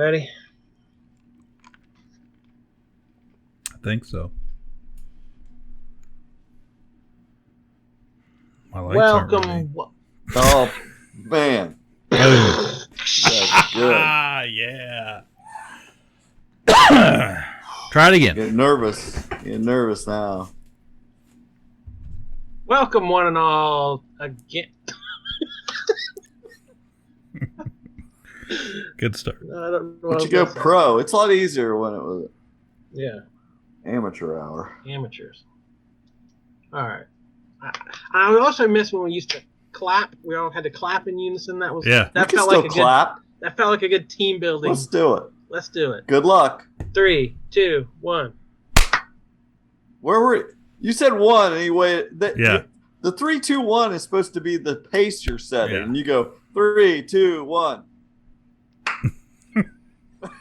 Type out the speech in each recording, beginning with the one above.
Ready? I think so. My lights aren't ready. Oh, man. Boom. That's good. Ah, yeah. Try it again. Getting nervous now. Welcome, one and all, again. Good start. I don't know But you go pro. It's a lot easier when it was amateur hour. Amateurs. All right. I also miss when we used to clap. We all had to clap in unison. That felt like clap. That felt like a good team building. Let's do it. Good luck. 3, 2, 1. Where were you? You said one anyway. Yeah. The 3, 2, 1 is supposed to be the pace you're setting. Yeah. And you go 3, 2, 1.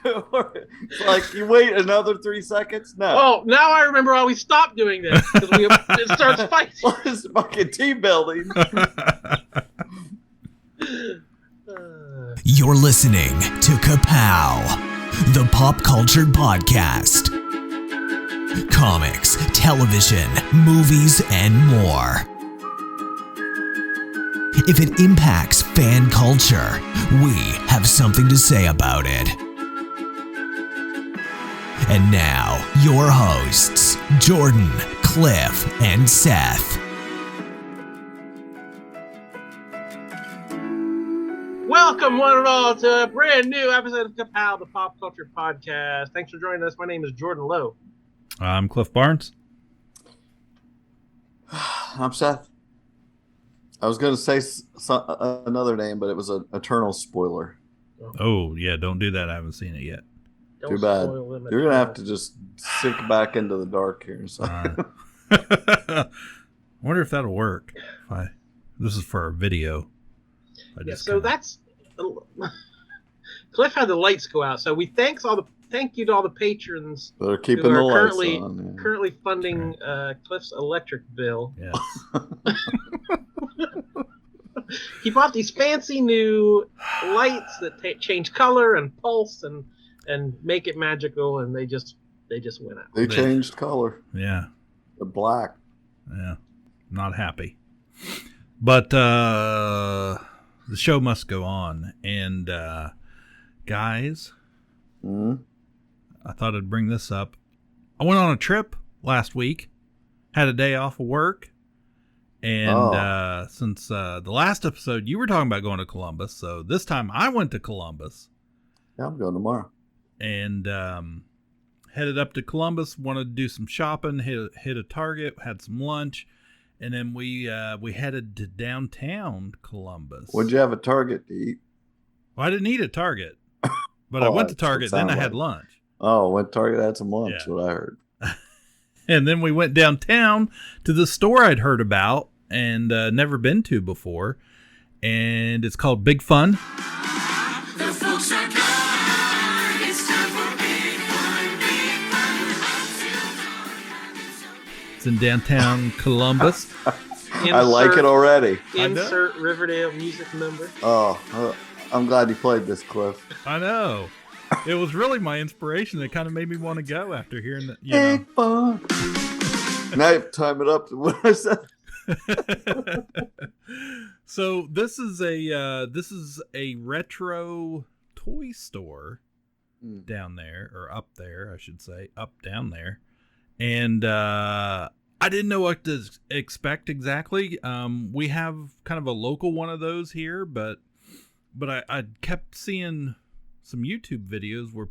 It's like you wait another 3 seconds. No. Oh, now I remember why we stopped doing this because it starts fighting. What is fucking team building? You're listening to Ka-Pow, the pop culture podcast. Comics, television, movies, and more. If it impacts fan culture, we have something to say about it. And now, your hosts, Jordan, Cliff, and Seth. Welcome, one and all, to a brand new episode of Ka-Pow, the pop culture podcast. Thanks for joining us. My name is Jordan Lowe. I'm Cliff Barnes. I'm Seth. I was going to say another name, but it was an eternal spoiler. Oh, yeah, don't do that. I haven't seen it yet. Too bad. You're going to have to just sink back into the dark here. So. I wonder if that'll work. This is for a video. That's... Cliff had the lights go out, so we thank you to all the patrons that are keeping the lights currently funding Cliff's electric bill. Yes. He bought these fancy new lights that change color and pulse and make it magical, and they just went out. They changed color. Yeah. They're black. Yeah. Not happy. But the show must go on. And guys, I thought I'd bring this up. I went on a trip last week. Had a day off of work. And since the last episode, you were talking about going to Columbus. So this time I went to Columbus. Yeah, I'm going tomorrow. And headed up to Columbus, wanted to do some shopping, hit a Target, had some lunch, and then we headed to downtown Columbus. What'd you have at Target to eat? Well, I didn't eat at Target, but I went to Target, then I had lunch. Oh, went to Target, had some lunch, Yeah. what I heard. And then we went downtown to the store I'd heard about and never been to before, and it's called Big Fun. The folks are gone. It's time for Big Fun, Big Fun. It's in downtown Columbus. I like it already. Insert Riverdale music number. Oh, I'm glad you played this, Cliff. I know. It was really my inspiration that kind of made me want to go after hearing that. Big Fun. Now you have to time it up to what I said. So this is a retro toy store down there, or up there, I should say, down there, and I didn't know what to expect exactly. We have kind of a local one of those here, but I kept seeing some YouTube videos where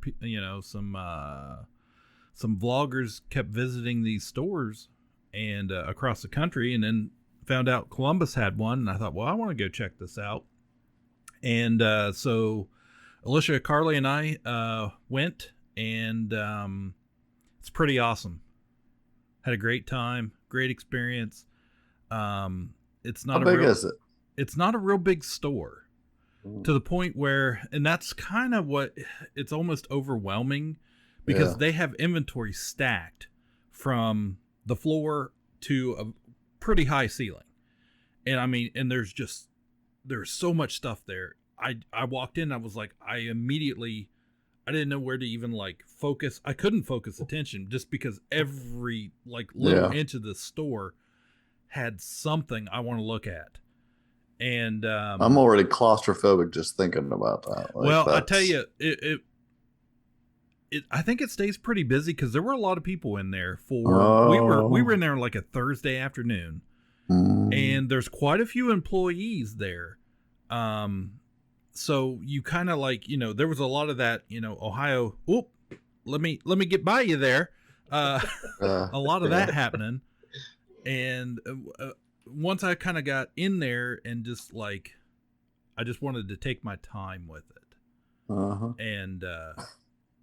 some vloggers kept visiting these stores and across the country, and then found out Columbus had one, and I thought, well, I want to go check this out. And so Alicia, Carly, and I went, and it's pretty awesome. Had a great time, great experience. It's not How big is it? It's not a real big store, to the point where, and that's kind of what, it's almost overwhelming because they have inventory stacked from the floor to a pretty high ceiling. And I mean, and there's so much stuff there. I walked in, I was like, I immediately I didn't know where to even like focus. I couldn't focus attention just because every like little inch of the store had something I want to look at. And I'm already claustrophobic just thinking about that. Like, well, I tell you, I think it stays pretty busy because there were a lot of people in there we were in there like a Thursday afternoon, and there's quite a few employees there. So you kind of like, there was a lot of that, Ohio. Oop, let me get by you there. A lot of that happening, and once I kind of got in there and just like, I just wanted to take my time with it, and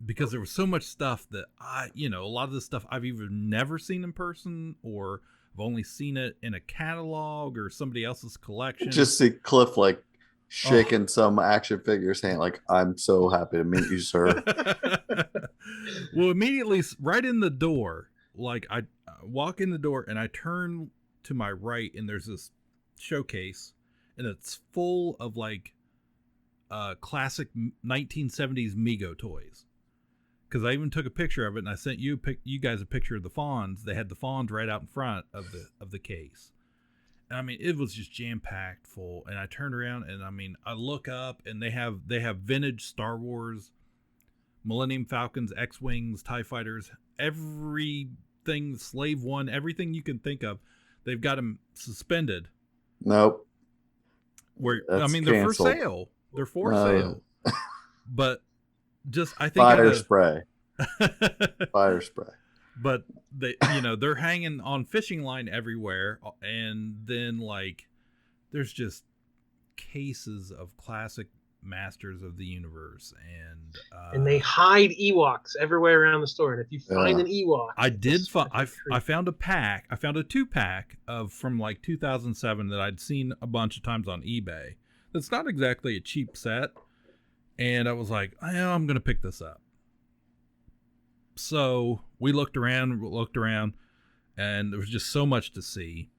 because there was so much stuff that a lot of the stuff I've either never seen in person or I've only seen it in a catalog or somebody else's collection. Just see Cliff like shaking some action figure's hand like, I'm so happy to meet you, sir. Well, immediately right in the door, like I walk in the door and I turn to my right and there's this showcase and it's full of like classic 1970s Mego toys. Because I even took a picture of it and I sent you guys a picture of the fawns. They had the fawns right out in front of the case. And I mean, it was just jam-packed full. And I turned around and I mean, I look up and they have vintage Star Wars, Millennium Falcons, X-Wings, TIE Fighters, everything, Slave One, everything you can think of. They've got them suspended. Nope. They're for sale. They're for sale. But just, I think fire spray. But they, they're hanging on fishing line everywhere, and then like, there's just cases of classic Masters of the Universe, and they hide Ewoks everywhere around the store. And if you find an Ewok, I found a pack. I found a 2-pack from like 2007 that I'd seen a bunch of times on eBay. That's not exactly a cheap set. And I was like, I'm going to pick this up. So we looked around, and there was just so much to see.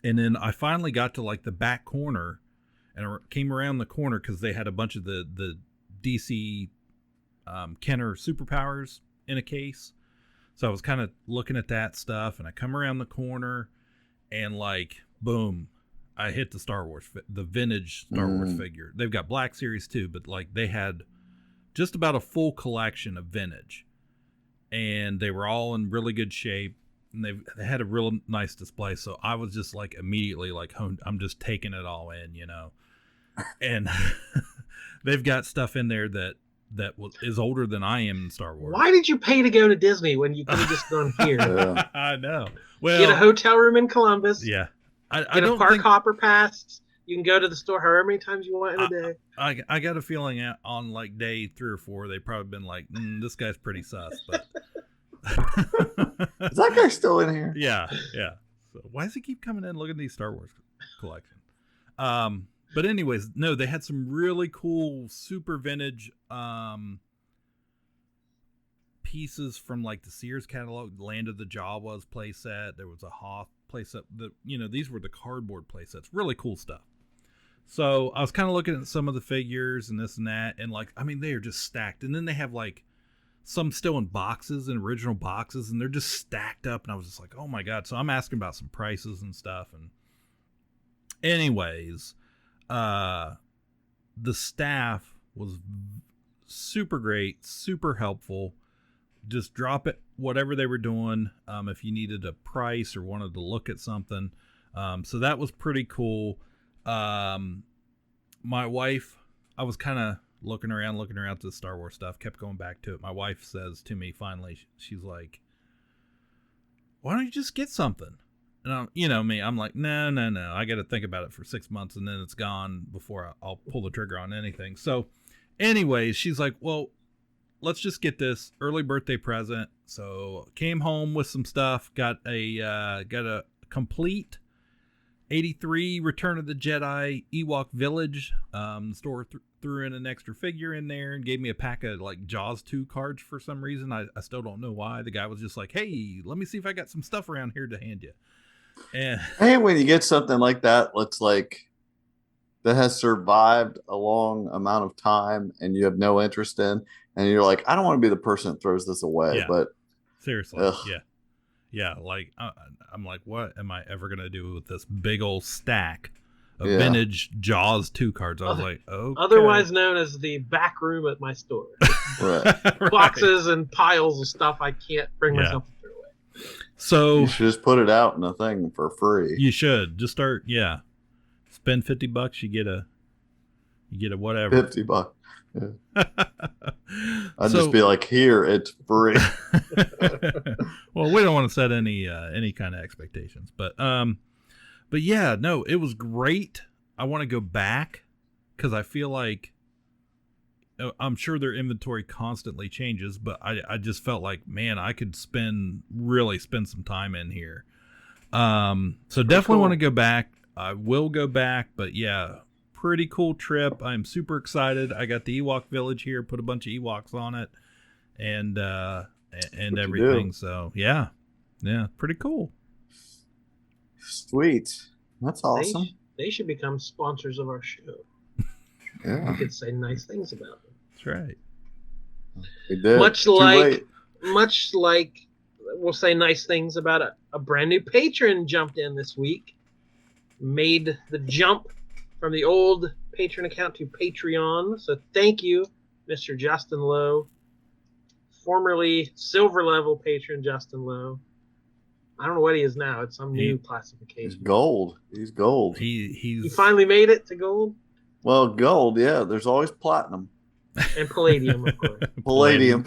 And then I finally got to like the back corner, and I came around the corner because they had a bunch of the DC Kenner superpowers in a case. So I was kind of looking at that stuff, and I come around the corner, and like, boom, I hit the vintage Star Wars figure. They've got Black Series too, but like they had just about a full collection of vintage, and they were all in really good shape, and they had a real nice display. So I was just like immediately like, I'm just taking it all in, and they've got stuff in there that is older than I am in Star Wars. Why did you pay to go to Disney when you could have just gone here? I know. Well, get a hotel room in Columbus. Yeah. Get a park hopper pass. You can go to the store however many times you want in a day. I got a feeling on like day 3 or 4, they've probably been like, this guy's pretty sus. But is that guy still in here? Yeah. So why does he keep coming in looking at these Star Wars collection? But anyways, no, they had some really cool, super vintage pieces from like the Sears catalog. Land of the Jawas playset. There was a Hoth playset. These were the cardboard playsets. Really cool stuff. So I was kind of looking at some of the figures and this and that, and like, I mean, they are just stacked. And then they have like some still in boxes, in original boxes, and they're just stacked up. And I was just like, oh my God. So I'm asking about some prices and stuff. And anyways, the staff was super great, super helpful. Just drop it, whatever they were doing, if you needed a price or wanted to look at something. So that was pretty cool. My wife, I was kind of looking around to the Star Wars stuff, kept going back to it. My wife says to me finally, she's like, why don't you just get something? And I'm like, no. I got to think about it for 6 months, and then it's gone before I'll pull the trigger on anything. So anyways, she's like, well, let's just get this early birthday present. So came home with some stuff, got a complete 83 Return of the Jedi Ewok Village. The store threw in an extra figure in there and gave me a pack of like Jaws 2 cards for some reason. I still don't know why. The guy was just like, hey, let me see if I got some stuff around here to hand you. And hey, when you get something like that, let's like that has survived a long amount of time and you have no interest in, and you're like, I don't want to be the person that throws this away. But seriously, ugh. Yeah. Like I'm like, what am I ever gonna do with this big old stack of vintage Jaws 2 cards? I was like, okay. Otherwise known as the back room at my store. Boxes and piles of stuff I can't bring myself to throw away. So you should just put it out in a thing for free. You should just start. Yeah. Spend $50, you get a whatever. $50. Yeah. I'd just be like, here, it's free. Well, we don't want to set any kind of expectations, but yeah, no, it was great. I want to go back because I feel like I'm sure their inventory constantly changes, but I just felt like, man, I could really spend some time in here. So definitely want to go back. I will go back, but yeah, pretty cool trip. I'm super excited. I got the Ewok village here, put a bunch of Ewoks on it and everything. So yeah, pretty cool. Sweet. That's awesome. They should become sponsors of our show. Yeah. We could say nice things about them. That's right. We did. Much like we'll say nice things about a brand new patron jumped in this week. Made the jump from the old patron account to Patreon. So thank you, Mr. Justin Lowe, formerly silver level patron Justin Lowe. I don't know what he is now. It's some new classification. He's gold. He's gold. He finally made it to gold? Well, gold, yeah. There's always platinum. And palladium, of course. Palladium.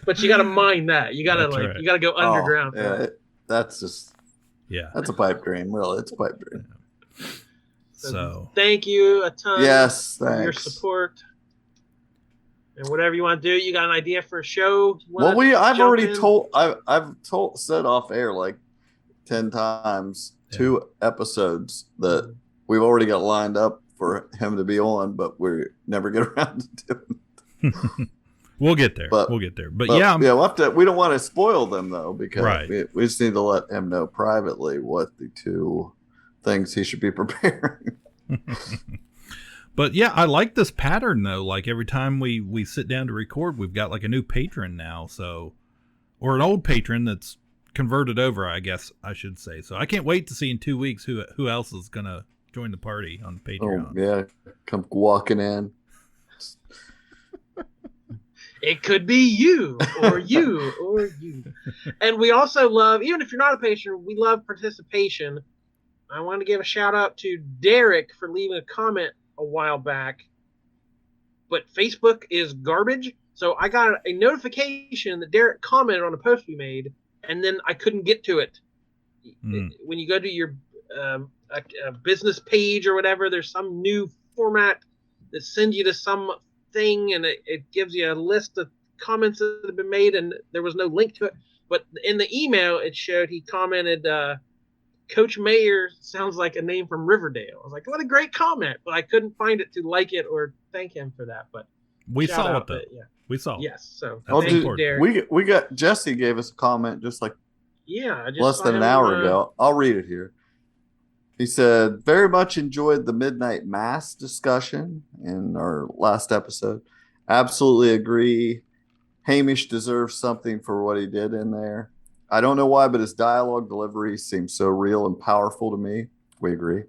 But you got to mine that. You got to you got to go underground. That's just that's a pipe dream, really. It's a pipe dream. So thank you a ton for your support. And whatever you want to do, you got an idea for a show? I've already said off air like 10 times 2 episodes that we've already got lined up for him to be on, but we never get around to doing it. We'll get there. But we'll we'll have to. We don't want to spoil them though, because we just need to let him know privately what the 2 things he should be preparing. But yeah, I like this pattern though. Like every time we sit down to record, we've got like a new patron now, or an old patron that's converted over, I guess I should say. So I can't wait to see in 2 weeks who else is gonna join the party on Patreon. Oh yeah, come walking in. It could be you or you or you. And we also love, even if you're not a patron, we love participation. I want to give a shout out to Derek for leaving a comment a while back. But Facebook is garbage. So I got a notification that Derek commented on a post we made, and then I couldn't get to it. When you go to your a business page or whatever, there's some new format that sends you to some thing, and it gives you a list of comments that have been made, and there was no link to it. But in the email, it showed he commented, Coach Mayer sounds like a name from Riverdale. I was like, what a great comment, but I couldn't find it to like it or thank him for that. But we saw it though. We saw it. Yes. So thank you, Derek. We got Jesse gave us a comment just like less than an hour ago. I'll read it here. He said, very much enjoyed the Midnight Mass discussion in our last episode. Absolutely agree. Hamish deserves something for what he did in there. I don't know why, but his dialogue delivery seems so real and powerful to me. We agree.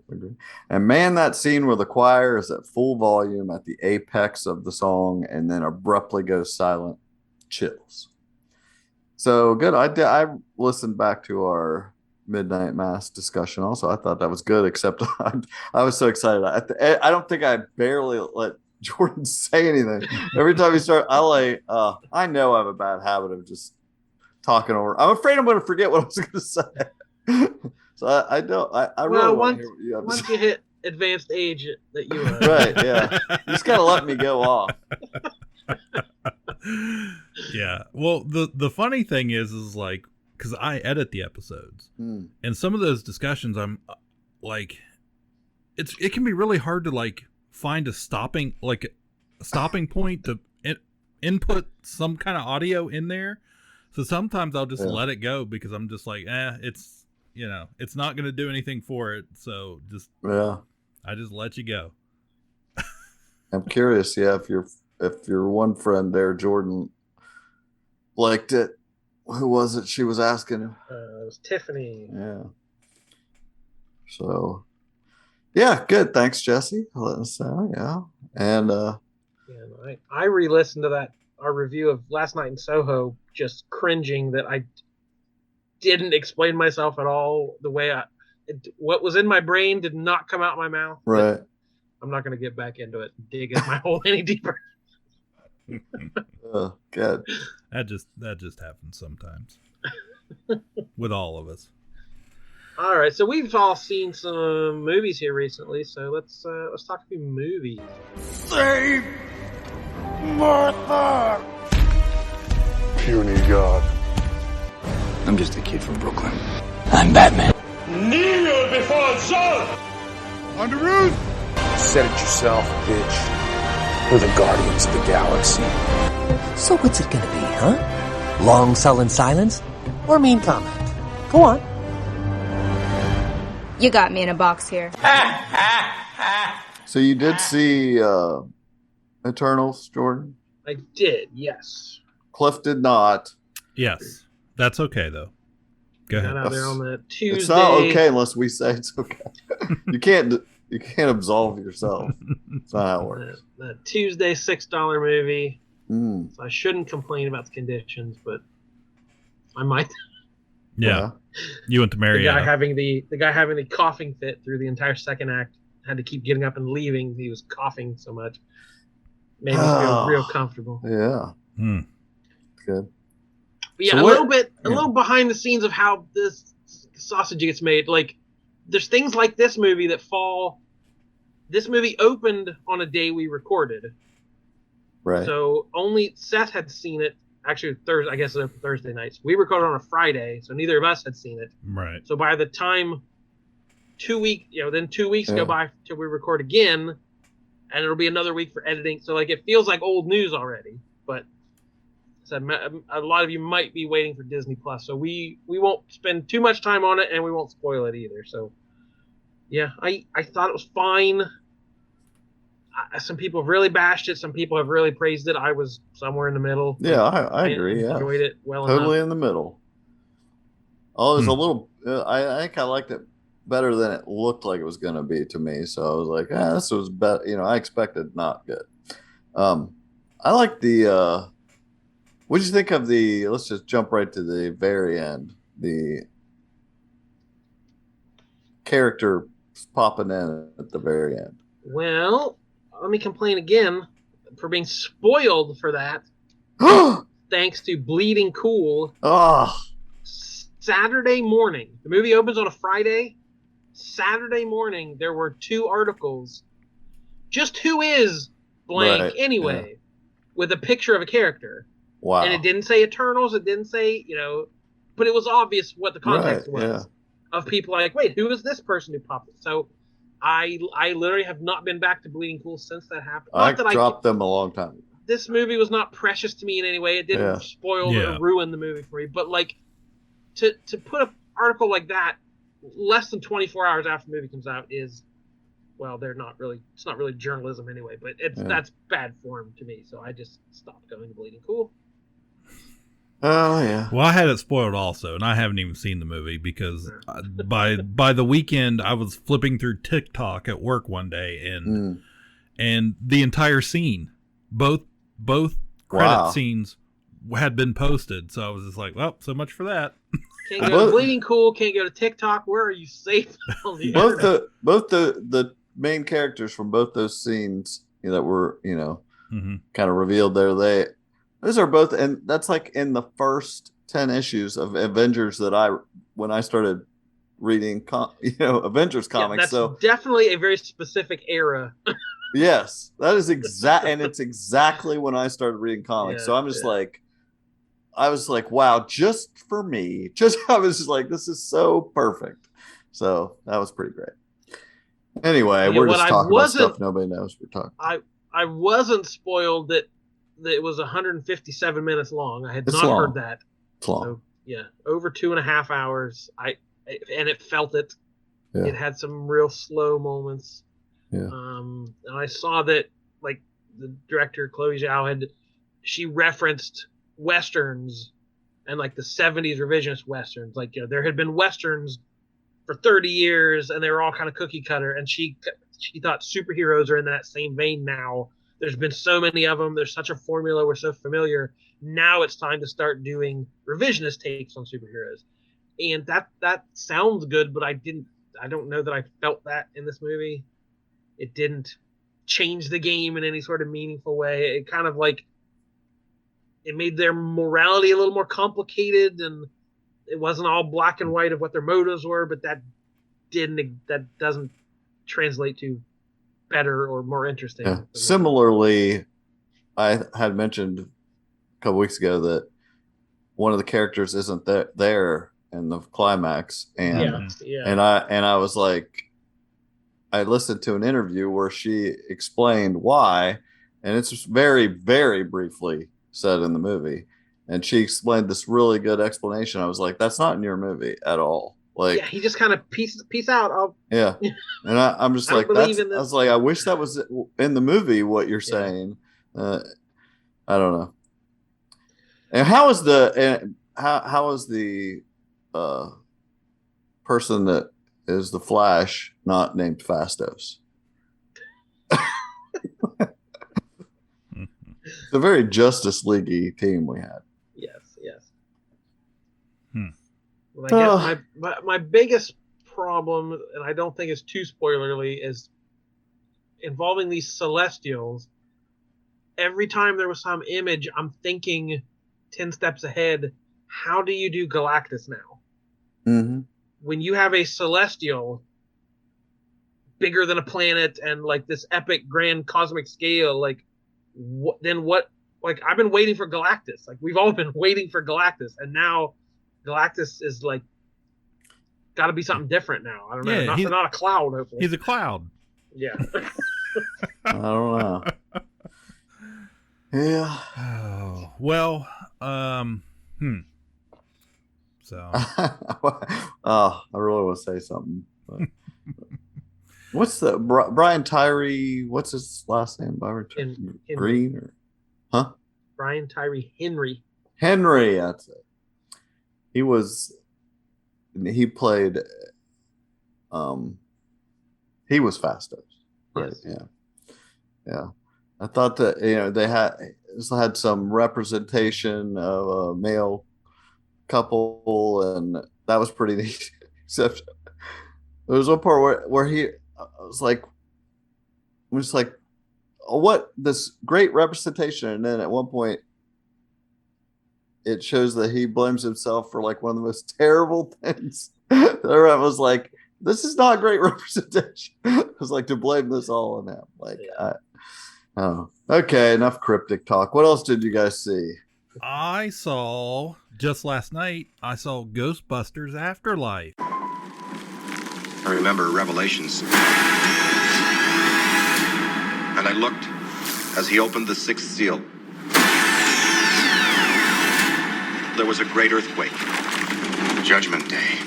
And man, that scene where the choir is at full volume at the apex of the song and then abruptly goes silent. Chills. So good. I listened back to our Midnight Mass discussion also. I thought that was good, except I was so excited. I don't think I barely let Jordan say anything. Every time he started, I know I have a bad habit of just talking over. I'm afraid I'm going to forget what I was going to say. So I don't. I really want to hear what you have to say. Once you hit advanced age that you are. Right, yeah. You just got to let me go off. Yeah. Well, the funny thing is like, because I edit the episodes, and some of those discussions, I'm like, it can be really hard to like find a stopping point to input some kind of audio in there. So sometimes I'll just let it go because I'm just like, it's it's not going to do anything for it. So I just let you go. I'm curious, if your one friend there, Jordan, liked it. Who was it she was asking? It was Tiffany. Yeah. So, yeah, good. Thanks, Jesse, for letting us know. Yeah. And I re-listened to our review of Last Night in Soho, just cringing that I didn't explain myself at all. The way what was in my brain did not come out my mouth. Right. I'm not going to get back into it and dig in my hole any deeper. Good. That just happens sometimes with all of us. All right, so we've all seen some movies here recently, so let's talk a few movies. Save Martha! Puny God. I'm just a kid from Brooklyn. I'm Batman. Kneel before Zod! On the roof! Said it yourself, bitch. We're the Guardians of the Galaxy. So what's it gonna be, huh? Long sullen silence? Or mean comment? Go on. You got me in a box here. So you did see Eternals, Jordan? I did, yes. Cliff did not. Yes. That's okay, though. Go ahead. Out there on the Tuesday. It's not okay unless we say it's okay. You can't absolve yourself. That's not how it works. That Tuesday $6 movie. Mm. So I shouldn't complain about the conditions, but I might. Yeah. You went to Marietta. The guy having the coughing fit through the entire second act had to keep getting up and leaving. He was coughing so much. Made me feel real comfortable. Yeah. Hmm. Good. But yeah, a little behind the scenes of how this sausage gets made. Like, there's things like this movie that fall. This movie opened on a day we recorded. Right. So only Seth had seen it. Actually, Thursday. I guess it was Thursday nights. We recorded on a Friday, so neither of us had seen it. Right. So by the time 2 weeks, then 2 weeks go by till we record again, and it'll be another week for editing. So like it feels like old news already. But so a lot of you might be waiting for Disney Plus, so we won't spend too much time on it, and we won't spoil it either. So yeah, I thought it was fine. Some people have really bashed it. Some people have really praised it. I was somewhere in the middle. Yeah, I agree. Yeah, enjoyed it well totally enough. in the middle. Oh, it was a little. I think I liked it better than it looked like it was going to be to me. So I was like, this was better. I expected not good. I like the. What did you think of the? Let's just jump right to the very end. The character popping in at the very end. Well, let me complain again for being spoiled for that. Thanks to Bleeding Cool. Oh. Saturday morning. The movie opens on a Friday. Saturday morning, there were 2 articles. Just who is blank anyway, with a picture of a character. Wow. And it didn't say Eternals. It didn't say, but it was obvious what the context was of people like, wait, who is this person who popped it? So I literally have not been back to Bleeding Cool since that happened. I dropped them a long time ago. This movie was not precious to me in any way. It didn't spoil or ruin the movie for me. But like to put an article like that less than 24 hours after the movie comes out is, well, it's not really journalism anyway, but that's bad form to me. So I just stopped going to Bleeding Cool. Oh yeah. Well, I had it spoiled also, and I haven't even seen the movie because by the weekend I was flipping through TikTok at work one day, and the entire scene, both credit scenes had been posted. So I was just like, well, so much for that. Can't go to Bleeding Cool. Can't go to TikTok. Where are you safe? On the both the main characters from both those scenes that were kind of revealed there. Those are both, and that's like in the first 10 issues of Avengers when I started reading, Avengers comics. That's so definitely a very specific era. Yes, that is and it's exactly when I started reading comics. So I'm just like, I was like, wow, just for me. I was just like, this is so perfect. So that was pretty great. Anyway, we're just talking about stuff nobody knows we're talking. I wasn't spoiled that it was 157 minutes long. I had not heard that. It's long. So, yeah, over 2.5 hours. and it felt it. Yeah. It had some real slow moments. Yeah. And I saw that, like, the director Chloe Zhao she referenced westerns and like the 70s revisionist westerns. Like, there had been westerns for 30 years and they were all kind of cookie cutter, and she thought superheroes are in that same vein now. There's been so many of them. There's such a formula. We're so familiar. Now it's time to start doing revisionist takes on superheroes. And that sounds good, but I don't know that I felt that in this movie. It didn't change the game in any sort of meaningful way. It kind of like, it made their morality a little more complicated, and it wasn't all black and white of what their motives were, but that doesn't translate to better or more interesting. Yeah. Similarly, I had mentioned a couple weeks ago that one of the characters isn't there in the climax, and I was like, I listened to an interview where she explained why, and it's just very, very briefly said in the movie, and she explained this really good explanation. I was like, that's not in your movie at all. Like, yeah, he just kind of peace out. Yeah, and I'm just like, I was like, I wish that was in the movie. What you're saying, I don't know. And how is the person that is the Flash not named Fastos? It's a very Justice League-y team we had. Yes. Well, I guess my biggest problem, and I don't think it's too spoilerly, is involving these Celestials. Every time there was some image, I'm thinking 10 steps ahead. How do you do Galactus now? Mm-hmm. When you have a Celestial bigger than a planet and like this epic grand cosmic scale, like what? Like, I've been waiting for Galactus. Like, we've all been waiting for Galactus, and now Galactus is like got to be something different now. I don't know. Not a cloud. Hopefully, he's a cloud. Yeah. I don't know. Yeah. Oh, well. So. I really want to say something. But what's the Brian Tyree? What's his last name? Green or? Huh? Brian Tyree Henry. Henry, that's it. He played. He was Fastos, right? Yes. Yeah. I thought that they had some representation of a male couple, and that was pretty neat. Except there was one part where he was like, oh, what this great representation, and then at one point it shows that he blames himself for like one of the most terrible things. I was like, this is not great representation. It was like to blame this all on him. Like, oh, okay, enough cryptic talk. What else did you guys see? I saw just last night. I saw Ghostbusters Afterlife. I remember Revelations, and I looked as he opened the sixth seal. There was a great earthquake. Judgment Day.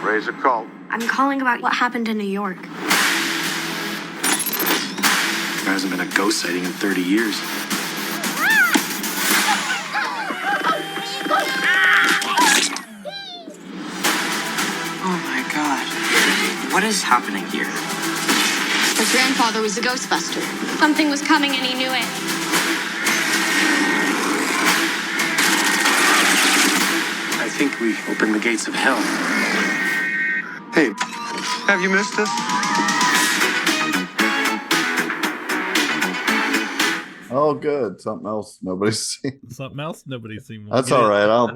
Raise a call. I'm calling about what happened in New York. There hasn't been a ghost sighting in 30 years. Oh my God. What is happening here? His grandfather was a Ghostbuster. Something was coming and he knew it. I think we opened the gates of hell. Hey, have you missed us? Oh, good. Something else nobody's seen. Something else nobody's seen. That's all right. I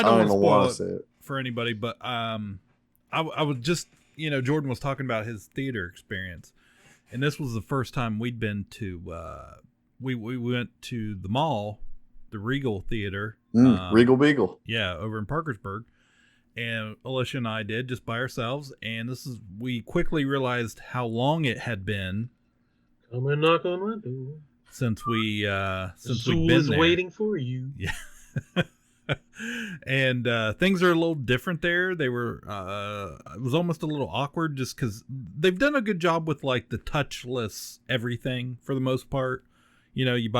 don't even want to say it for anybody. But I would just, Jordan was talking about his theater experience, and this was the first time we'd been to. We went to the mall, the Regal Theater, Regal Beagle. Yeah, over in Parkersburg. And Alicia and I did just by ourselves, and we quickly realized how long it had been. Come and knock on my door. since we've Zool been is there. waiting for you. Yeah. And things are a little different there. They were it was almost a little awkward just because they've done a good job with like the touchless everything for the most part. You know, you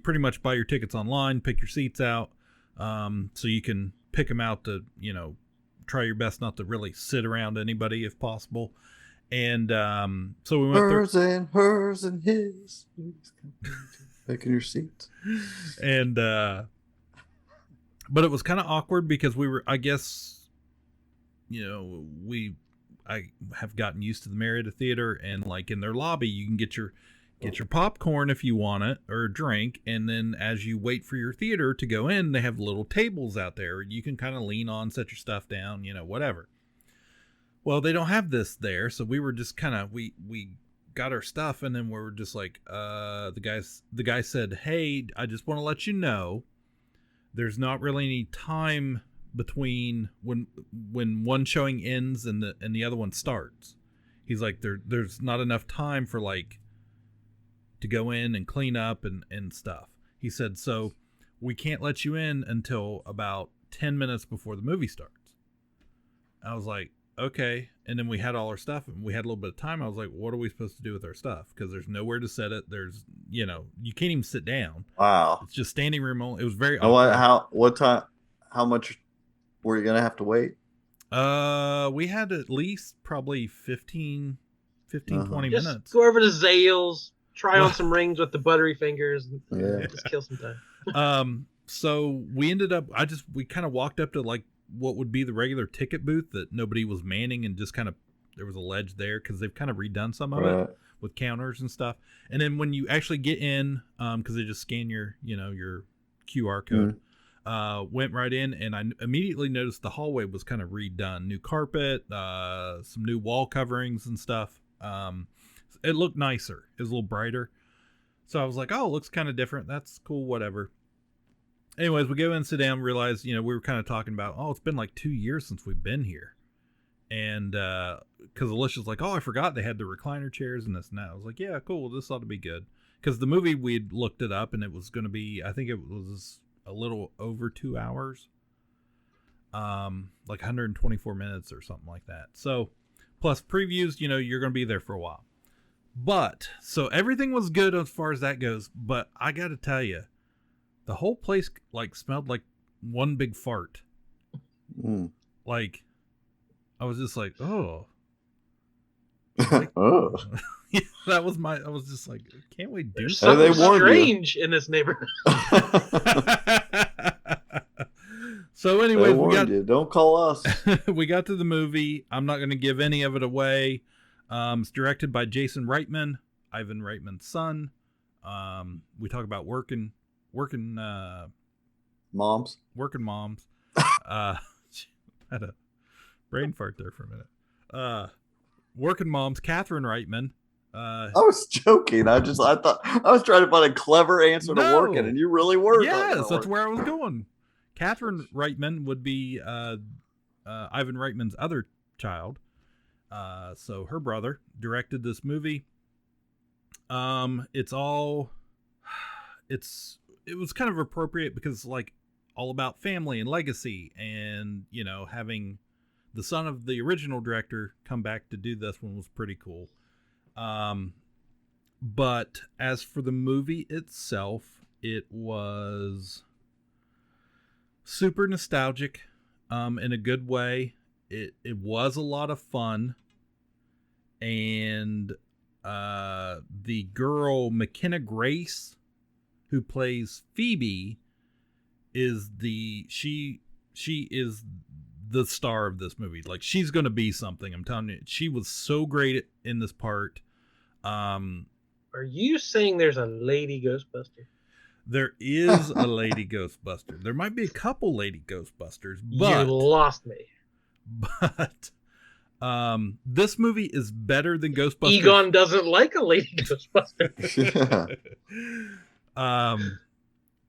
pretty much buy your tickets online, pick your seats out, so you can pick them out to, you know, try your best not to really sit around anybody if possible. And so we went hers and his, picking your seats. And but it was kind of awkward because we were, I guess, you know, I have gotten used to the Marietta Theater, and like in their lobby, you can get your popcorn if you want it, or a drink, and then as you wait for your theater to go in, they have little tables out there you can kind of lean on, set your stuff down, you know, whatever. Well, they don't have this there, so we were just kind of we got our stuff, and then we were just like, the guy said, "Hey, I just want to let you know, there's not really any time between when one showing ends and the other one starts." He's like, there's not enough time for like to go in and clean up and stuff. He said, so we can't let you in until about 10 minutes before the movie starts. I was like, okay. And then we had all our stuff and we had a little bit of time. I was like, what are we supposed to do with our stuff? Because there's nowhere to set it. There's, you know, you can't even sit down. Wow. It's just standing room only. It was very awkward. What time, how much were you going to have to wait? We had at least probably 15, 20 just minutes. Go over to Zales, try on some rings with the buttery fingers, and yeah. just kill some time. So we ended up, we kind of walked up to like what would be the regular ticket booth that nobody was manning, and just kind of, there was a ledge there because they've kind of redone some of it with counters and stuff. And then when you actually get in, because they just scan your, you know, your QR code, went right in, and I immediately noticed the hallway was kind of redone. New carpet, some new wall coverings and stuff. It looked nicer. It was a little brighter. So I was like, oh, it looks kind of different. That's cool, whatever. Anyways, we go in, sit down, realize, you know, we were kind of talking about, oh, it's been like 2 years since we've been here. And because Alicia's like, oh, I forgot they had the recliner chairs and this and that. I was like, yeah, cool. This ought to be good. Because the movie, we'd looked it up, and it was going to be, I think it was a little over 2 hours. Like 124 minutes or something like that. So, plus previews, you know, you're going to be there for a while. But, so everything was good as far as that goes. But I got to tell you, the whole place like smelled like one big fart. Like, I was just like, oh. Like, oh. Yeah, that was I was just like, can't we do something strange in this neighborhood? So anyway, don't call us. We got to the movie. I'm not going to give any of it away. It's directed by Jason Reitman, Ivan Reitman's son. We talk about working moms. Had a brain fart there for a minute. Working moms, Catherine Reitman. I was joking. I thought I was trying to find a clever answer to working, and you really were. Yes, that's where I was going. Catherine Reitman would be Ivan Reitman's other child. So her brother directed this movie. It was kind of appropriate because it's like all about family and legacy, and you know, having the son of the original director come back to do this one was pretty cool. But as for the movie itself, it was super nostalgic, in a good way. It was a lot of fun. And the girl McKenna Grace, who plays Phoebe, is she is the star of this movie. Like, she's going to be something. I'm telling you, she was so great in this part. Are you saying there's a lady Ghostbuster? There is a lady Ghostbuster. There might be a couple lady Ghostbusters, but you lost me. But this movie is better than Ghostbusters. Egon doesn't like a lady Ghostbuster.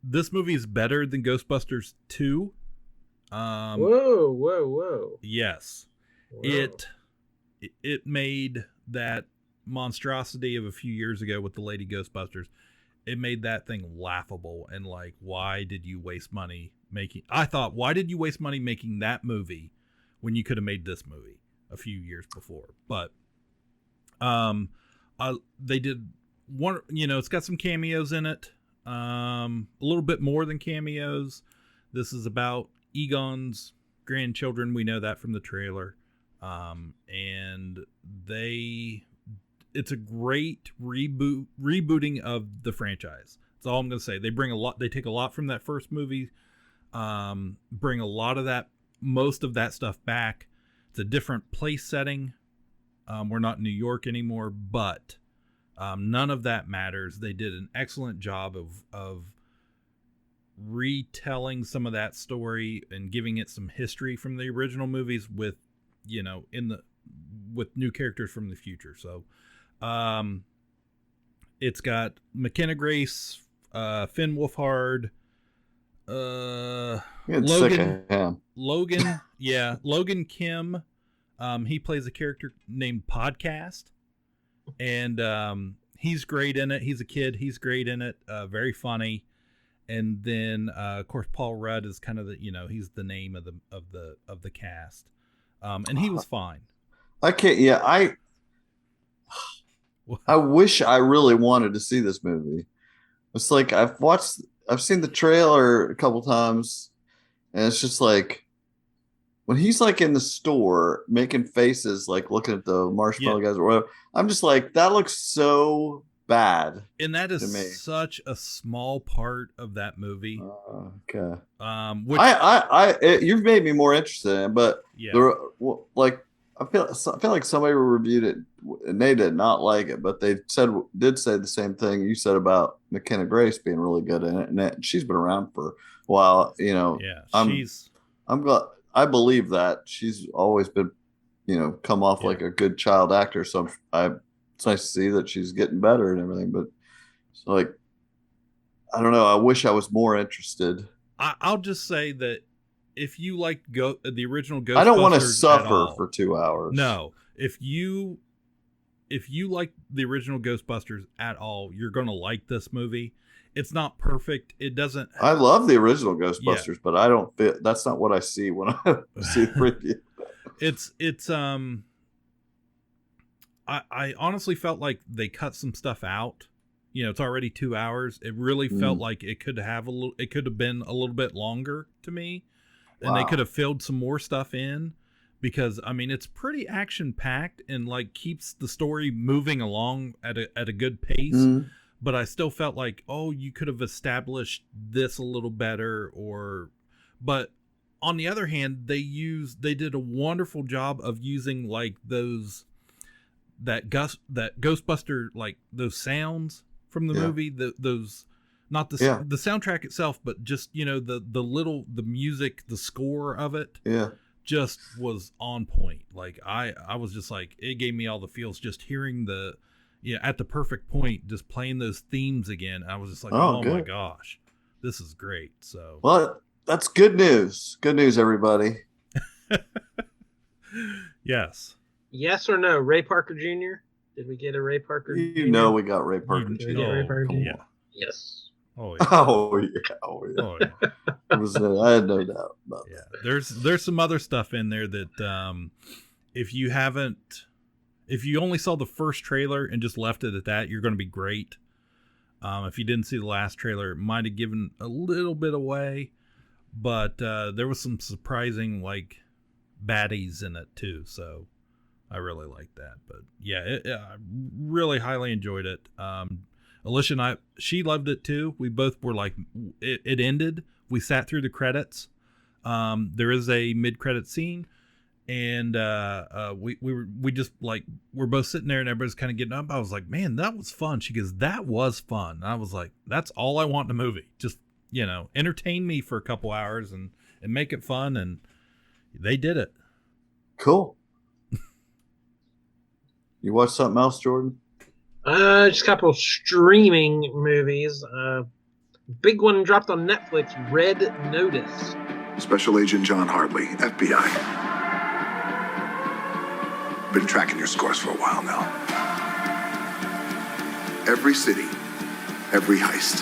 This movie is better than Ghostbusters 2. Whoa. Yes. Whoa. It made that monstrosity of a few years ago with the lady Ghostbusters. it made that thing laughable. And like, why did you waste money making? I thought, why did you waste money making that movie when you could have made this movie a few years before? But they did one. It's got some cameos in it. A little bit more than cameos. This is about Egon's grandchildren. We know that from the trailer. And it's a great rebooting of the franchise. That's all I'm going to say. They take a lot from that first movie, bring a lot of most of that stuff back. It's a different place setting. We're not in New York anymore, but none of that matters. They did an excellent job of retelling some of that story and giving it some history from the original movies with new characters from the future. So it's got McKenna Grace, Finn Wolfhard, Logan Kim. He plays a character named Podcast, and he's great in it. He's a kid. He's great in it. Very funny. And then of course Paul Rudd is kind of he's the name of the cast. And he was fine. I wish I really wanted to see this movie. It's like I've seen the trailer a couple times, and it's just like when he's like in the store making faces, like looking at the marshmallow guys or whatever. I'm just like, that looks so bad. And that is such a small part of that movie. Okay. You've made me more interested in it, but I feel like somebody reviewed it and they did not like it, but they did say the same thing you said about McKenna Grace being really good in it, and she's been around for a while. I'm glad. I believe that she's always been, come off like a good child actor. So it's nice to see that she's getting better and everything. But it's like, I don't know. I wish I was more interested. I'll just say that if you like the original Ghostbusters, I don't want to suffer for 2 hours. No, if you like the original Ghostbusters at all, you're going to like this movie. It's not perfect. It doesn't. I love the original Ghostbusters, but I don't fit. That's not what I see when I see the preview. I honestly felt like they cut some stuff out. It's already 2 hours. It really felt like it could have been a little bit longer to me, and they could have filled some more stuff in, because it's pretty action packed and like keeps the story moving along at a good pace. Mm. But I still felt like, you could have established this a little better, but on the other hand, they did a wonderful job of using like that Ghostbuster, like those sounds from the movie, those, not the soundtrack itself, but just, the music, the score of it. Yeah. Just was on point. Like I was just like, it gave me all the feels just hearing at the perfect point, just playing those themes again. I was just like, oh my gosh, this is great. So, well, that's good news. Good news, everybody. Yes. Yes or no? Ray Parker Jr.? Did we get a Ray Parker Jr.? We got Ray Parker Jr. Ray Parker Jr.? Yeah. Yes. Oh yeah. Oh yeah. I had no doubt about that. There's some other stuff in there that if you only saw the first trailer and just left it at that, you're going to be great. If you didn't see the last trailer, it might have given a little bit away, but there was some surprising like baddies in it too. So I really liked that. But yeah, I really highly enjoyed it. Alicia and she loved it too. We both were like, it ended. We sat through the credits. There is a mid-credit scene. And we just like, we're both sitting there and everybody's kind of getting up. I was like, man, that was fun. She goes, that was fun. And I was like, that's all I want in a movie. Just, entertain me for a couple hours and make it fun. And they did it. Cool. You watch something else, Jordan? Just a couple of streaming movies. Big one dropped on Netflix, Red Notice. Special Agent John Hartley, FBI. Been tracking your scores for a while now. Every city, every heist.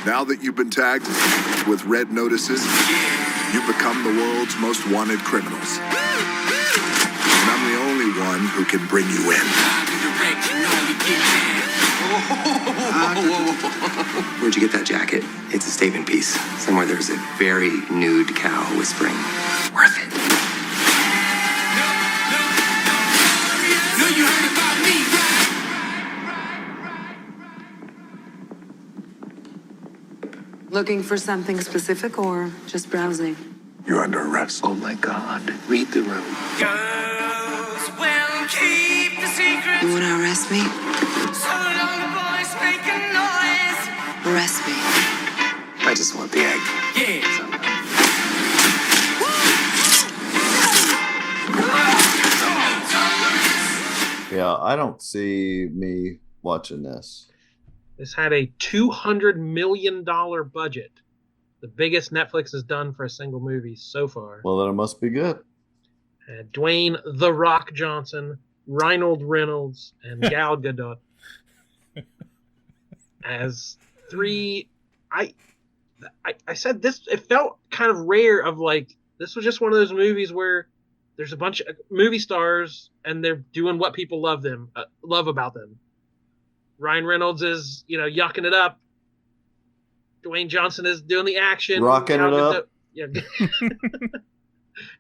Now that you've been tagged with red notices, you've become the world's most wanted criminals. And I'm the only one who can bring you in. Where'd you get that jacket? It's a statement piece. Somewhere there's a very nude cow whispering, worth it. No, you heard about me, right? Looking for something specific or just browsing? You're under arrest. Oh my God. Read the room. Girls will keep the secret. You want to arrest me? So long, boys, make a noise. Arrest me. I just want the egg. Yeah. Yeah, I don't see me watching this. This had a $200 million budget. The biggest Netflix has done for a single movie so far. Well, then it must be good. Dwayne "The Rock" Johnson, Reinhold Reynolds, and Gal Gadot as three. I said this. It felt kind of rare. Of like, this was just one of those movies where there's a bunch of movie stars and they're doing what people love about them. Ryan Reynolds is, yucking it up. Dwayne Johnson is doing the action, rocking it up. Yeah.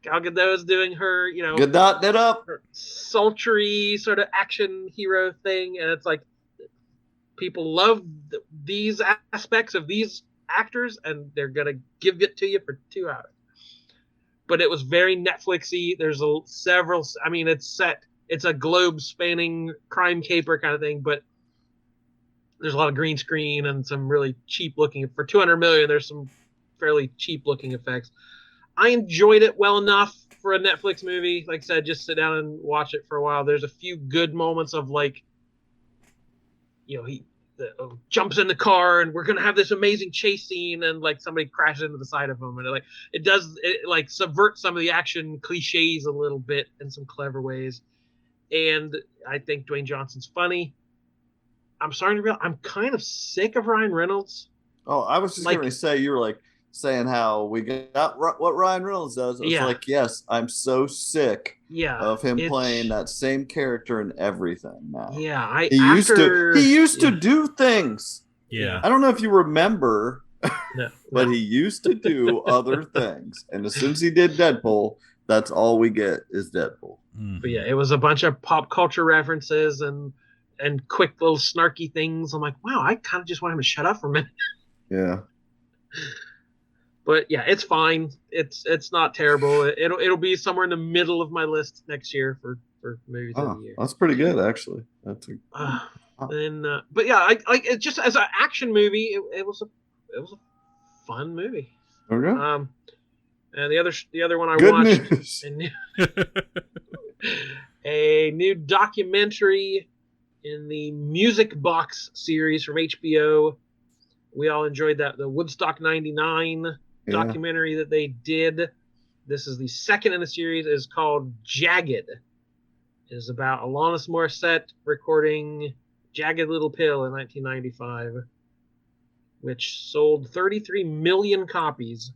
Gal Gadot is doing her, Gadot it up, her sultry sort of action hero thing, and it's like people love these aspects of these actors, and they're gonna give it to you for 2 hours. But it was very Netflixy. There's several. I mean, it's a globe-spanning crime caper kind of thing, but there's a lot of green screen and some really cheap-looking. For $200 million, there's some fairly cheap-looking effects. I enjoyed it well enough for a Netflix movie. Like I said, just sit down and watch it for a while. There's a few good moments of like, he jumps in the car and we're gonna have this amazing chase scene, and like somebody crashes into the side of him, and it subverts some of the action cliches a little bit in some clever ways. And I think Dwayne Johnson's funny. I'm sorry to be honest, I'm kind of sick of Ryan Reynolds. Oh, I was just going to say, you were like saying how we got what Ryan Reynolds does. It's like, yes, I'm so sick of him playing that same character in everything now. Yeah, he used to do things. Yeah. I don't know if you remember, no. but he used to do other things. And as soon as he did Deadpool, that's all we get is Deadpool. But yeah, it was a bunch of pop culture references and quick little snarky things. I'm like, wow, I kind of just want him to shut up for a minute. Yeah. But yeah, it's fine. It's not terrible. It'll be somewhere in the middle of my list next year for movies of the year. That's pretty good, actually. But yeah, I it just as an action movie, it was a fun movie. Okay. And the other one I good watched news. a new documentary in the Music Box series from HBO. We all enjoyed that, the Woodstock 99 documentary that they did. This is the second in the series. It's called Jagged. It is about Alanis Morissette recording Jagged Little Pill in 1995, which sold 33 million copies.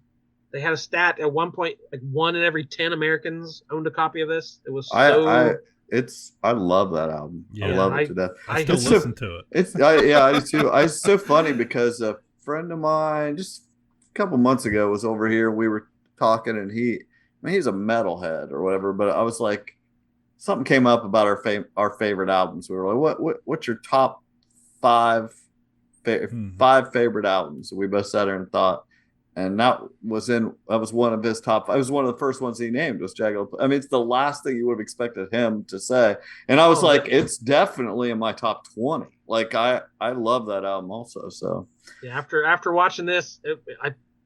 They had a stat at one point, like 1 in every 10 Americans owned a copy of this. It was I love that album. Yeah, I love it to death. I still listen to it. I do too. It's so funny because a friend of mine just a couple months ago was over here. We were talking, and he's a metalhead or whatever. But I was like, something came up about our favorite albums. We were like, what's your top five favorite albums? We both sat there and thought. And that was one of his top. It was one of the first ones he named was Jagged. I mean, it's the last thing you would have expected him to say. And I was it's definitely in my top 20. Like I love that album also. So yeah, after watching this,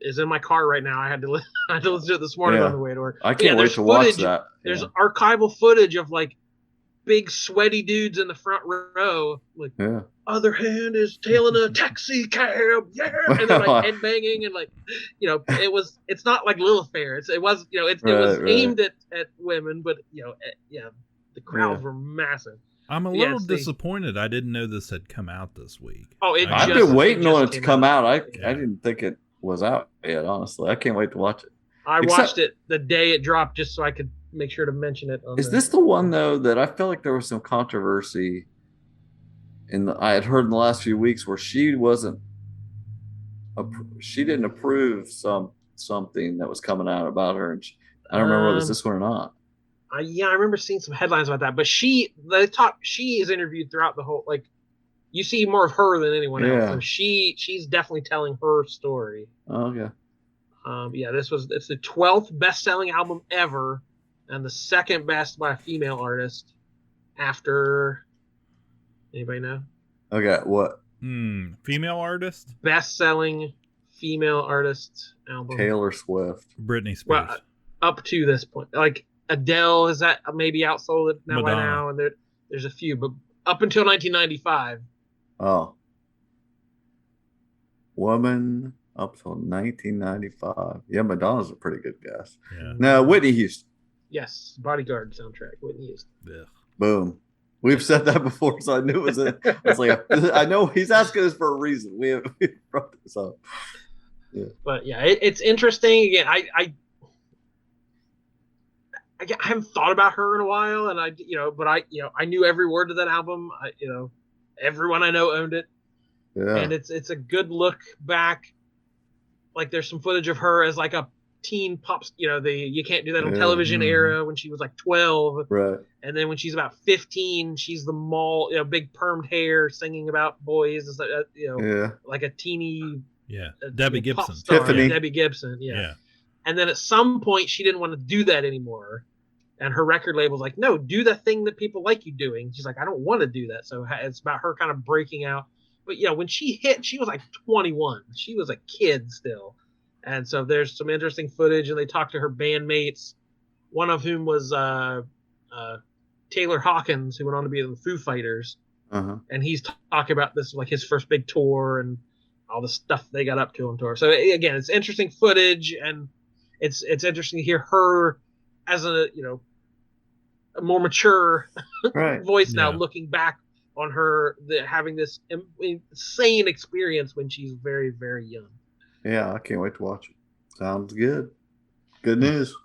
it's in my car right now. I had to listen to it this morning on the way to work. I can't wait to watch that. There's archival footage of like big sweaty dudes in the front row, like other hand is tailing a taxi cab, and they're like headbanging and like, it's not like Lilith Fair. It was aimed at women, but the crowds were massive. I'm a little disappointed. I didn't know this had come out this week. Oh, I've been waiting on it to come out. I didn't think it was out yet, honestly. I can't wait to watch it. I watched it the day it dropped just so I could make sure to mention it. Is this the one, though, that I felt like there was some controversy I had heard in the last few weeks where she didn't approve something that was coming out about her. And I don't remember whether it was this one or not. Yeah, I remember seeing some headlines about that. But she is interviewed throughout the whole, like, you see more of her than anyone else. So she's definitely telling her story. Oh, yeah. It's the 12th best-selling album ever, and the second best by a female artist after. Anybody know? Okay, what? Female artist? Best-selling female artist album. Taylor Swift. Britney Spears. Well, up to this point, like Adele is that maybe outsold it now by now, and there's a few, but up until 1995. Oh. Woman up till 1995. Yeah, Madonna's a pretty good guess. Yeah. No, Whitney Houston. Yes, Bodyguard soundtrack. Whitney Houston. Yeah. Boom. We've said that before, so I knew it was it. I was like, I know he's asking us for a reason. We brought this up. Yeah. But yeah, it's interesting. Again, I haven't thought about her in a while, and I knew every word of that album. Everyone I know owned it. Yeah. And it's a good look back. Like there's some footage of her as like a teen pop, you can't do that on television era when she was like 12. Right. And then when she's about 15, she's the mall, big permed hair, singing about boys, like a teeny. Yeah. Debbie Gibson. Tiffany. Debbie Gibson. Yeah. And then at some point she didn't want to do that anymore. And her record label's like, no, do the thing that people like you doing. She's like, I don't want to do that. So it's about her kind of breaking out. But when she hit, she was like 21. She was a kid still. And so there's some interesting footage, and they talked to her bandmates, one of whom was Taylor Hawkins, who went on to be in the Foo Fighters. Uh-huh. And he's talking about this, like his first big tour and all the stuff they got up to on tour. So again, it's interesting footage, and it's interesting to hear her as a more mature voice now, looking back on her having this insane experience when she's very, very young. Yeah, I can't wait to watch it. Sounds good. Good news.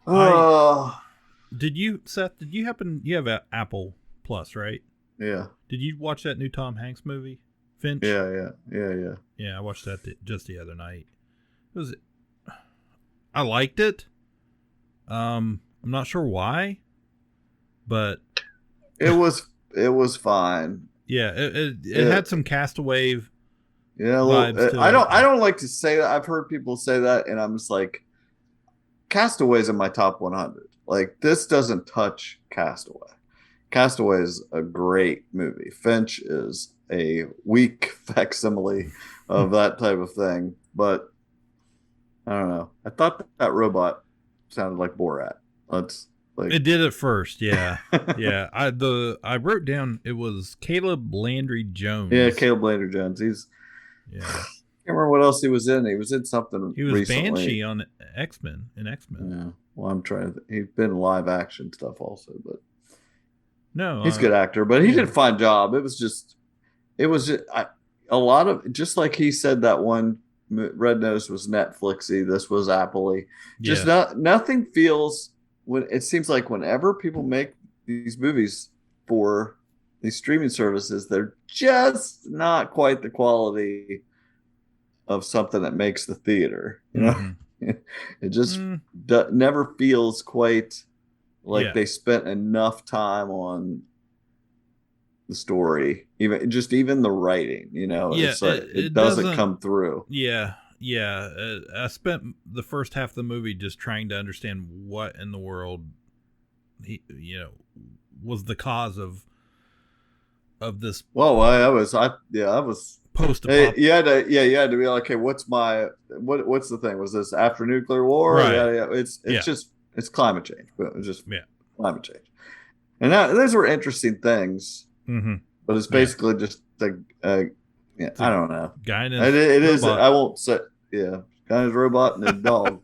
Did you, Seth? You have Apple Plus, right? Yeah. Did you watch that new Tom Hanks movie, Finch? Yeah. Yeah, I watched that just the other night. I liked it. I'm not sure why, but it was fine. Yeah, it had some Castaway. Yeah, I don't like to say that. I've heard people say that, and I'm just like, Castaway's in my top 100. Like, this doesn't touch Castaway. Castaway is a great movie. Finch is a weak facsimile of that type of thing, but I don't know. I thought that robot sounded like Borat. It did at first, yeah. Yeah. I wrote down it was Caleb Landry Jones. Yeah, Caleb Landry Jones. I can't remember what else he was in. He was in something. He was recently. Banshee on X-Men. Yeah. Well, I'm trying to. He's been in live action stuff also, but no, he's a good actor. But he did a fine job. It was just a lot of, just like he said, that one Red Nose was Netflixy. This was Apple-y. Just nothing feels. When it seems like whenever people make these movies for these streaming services, they're just not quite the quality of something that makes the theater. It just never feels quite like they spent enough time on the story, even the writing. It's like it doesn't come through. Yeah, I spent the first half of the movie just trying to understand what in the world was the cause of this. Well, I was post. You had to be like, okay, what's the thing? Was this after nuclear war? Right. Yeah. It's climate change, but it's just climate change. And those were interesting things, but it's basically just I don't know. Guy and it is. I won't say. Yeah, guy and his robot and his dog.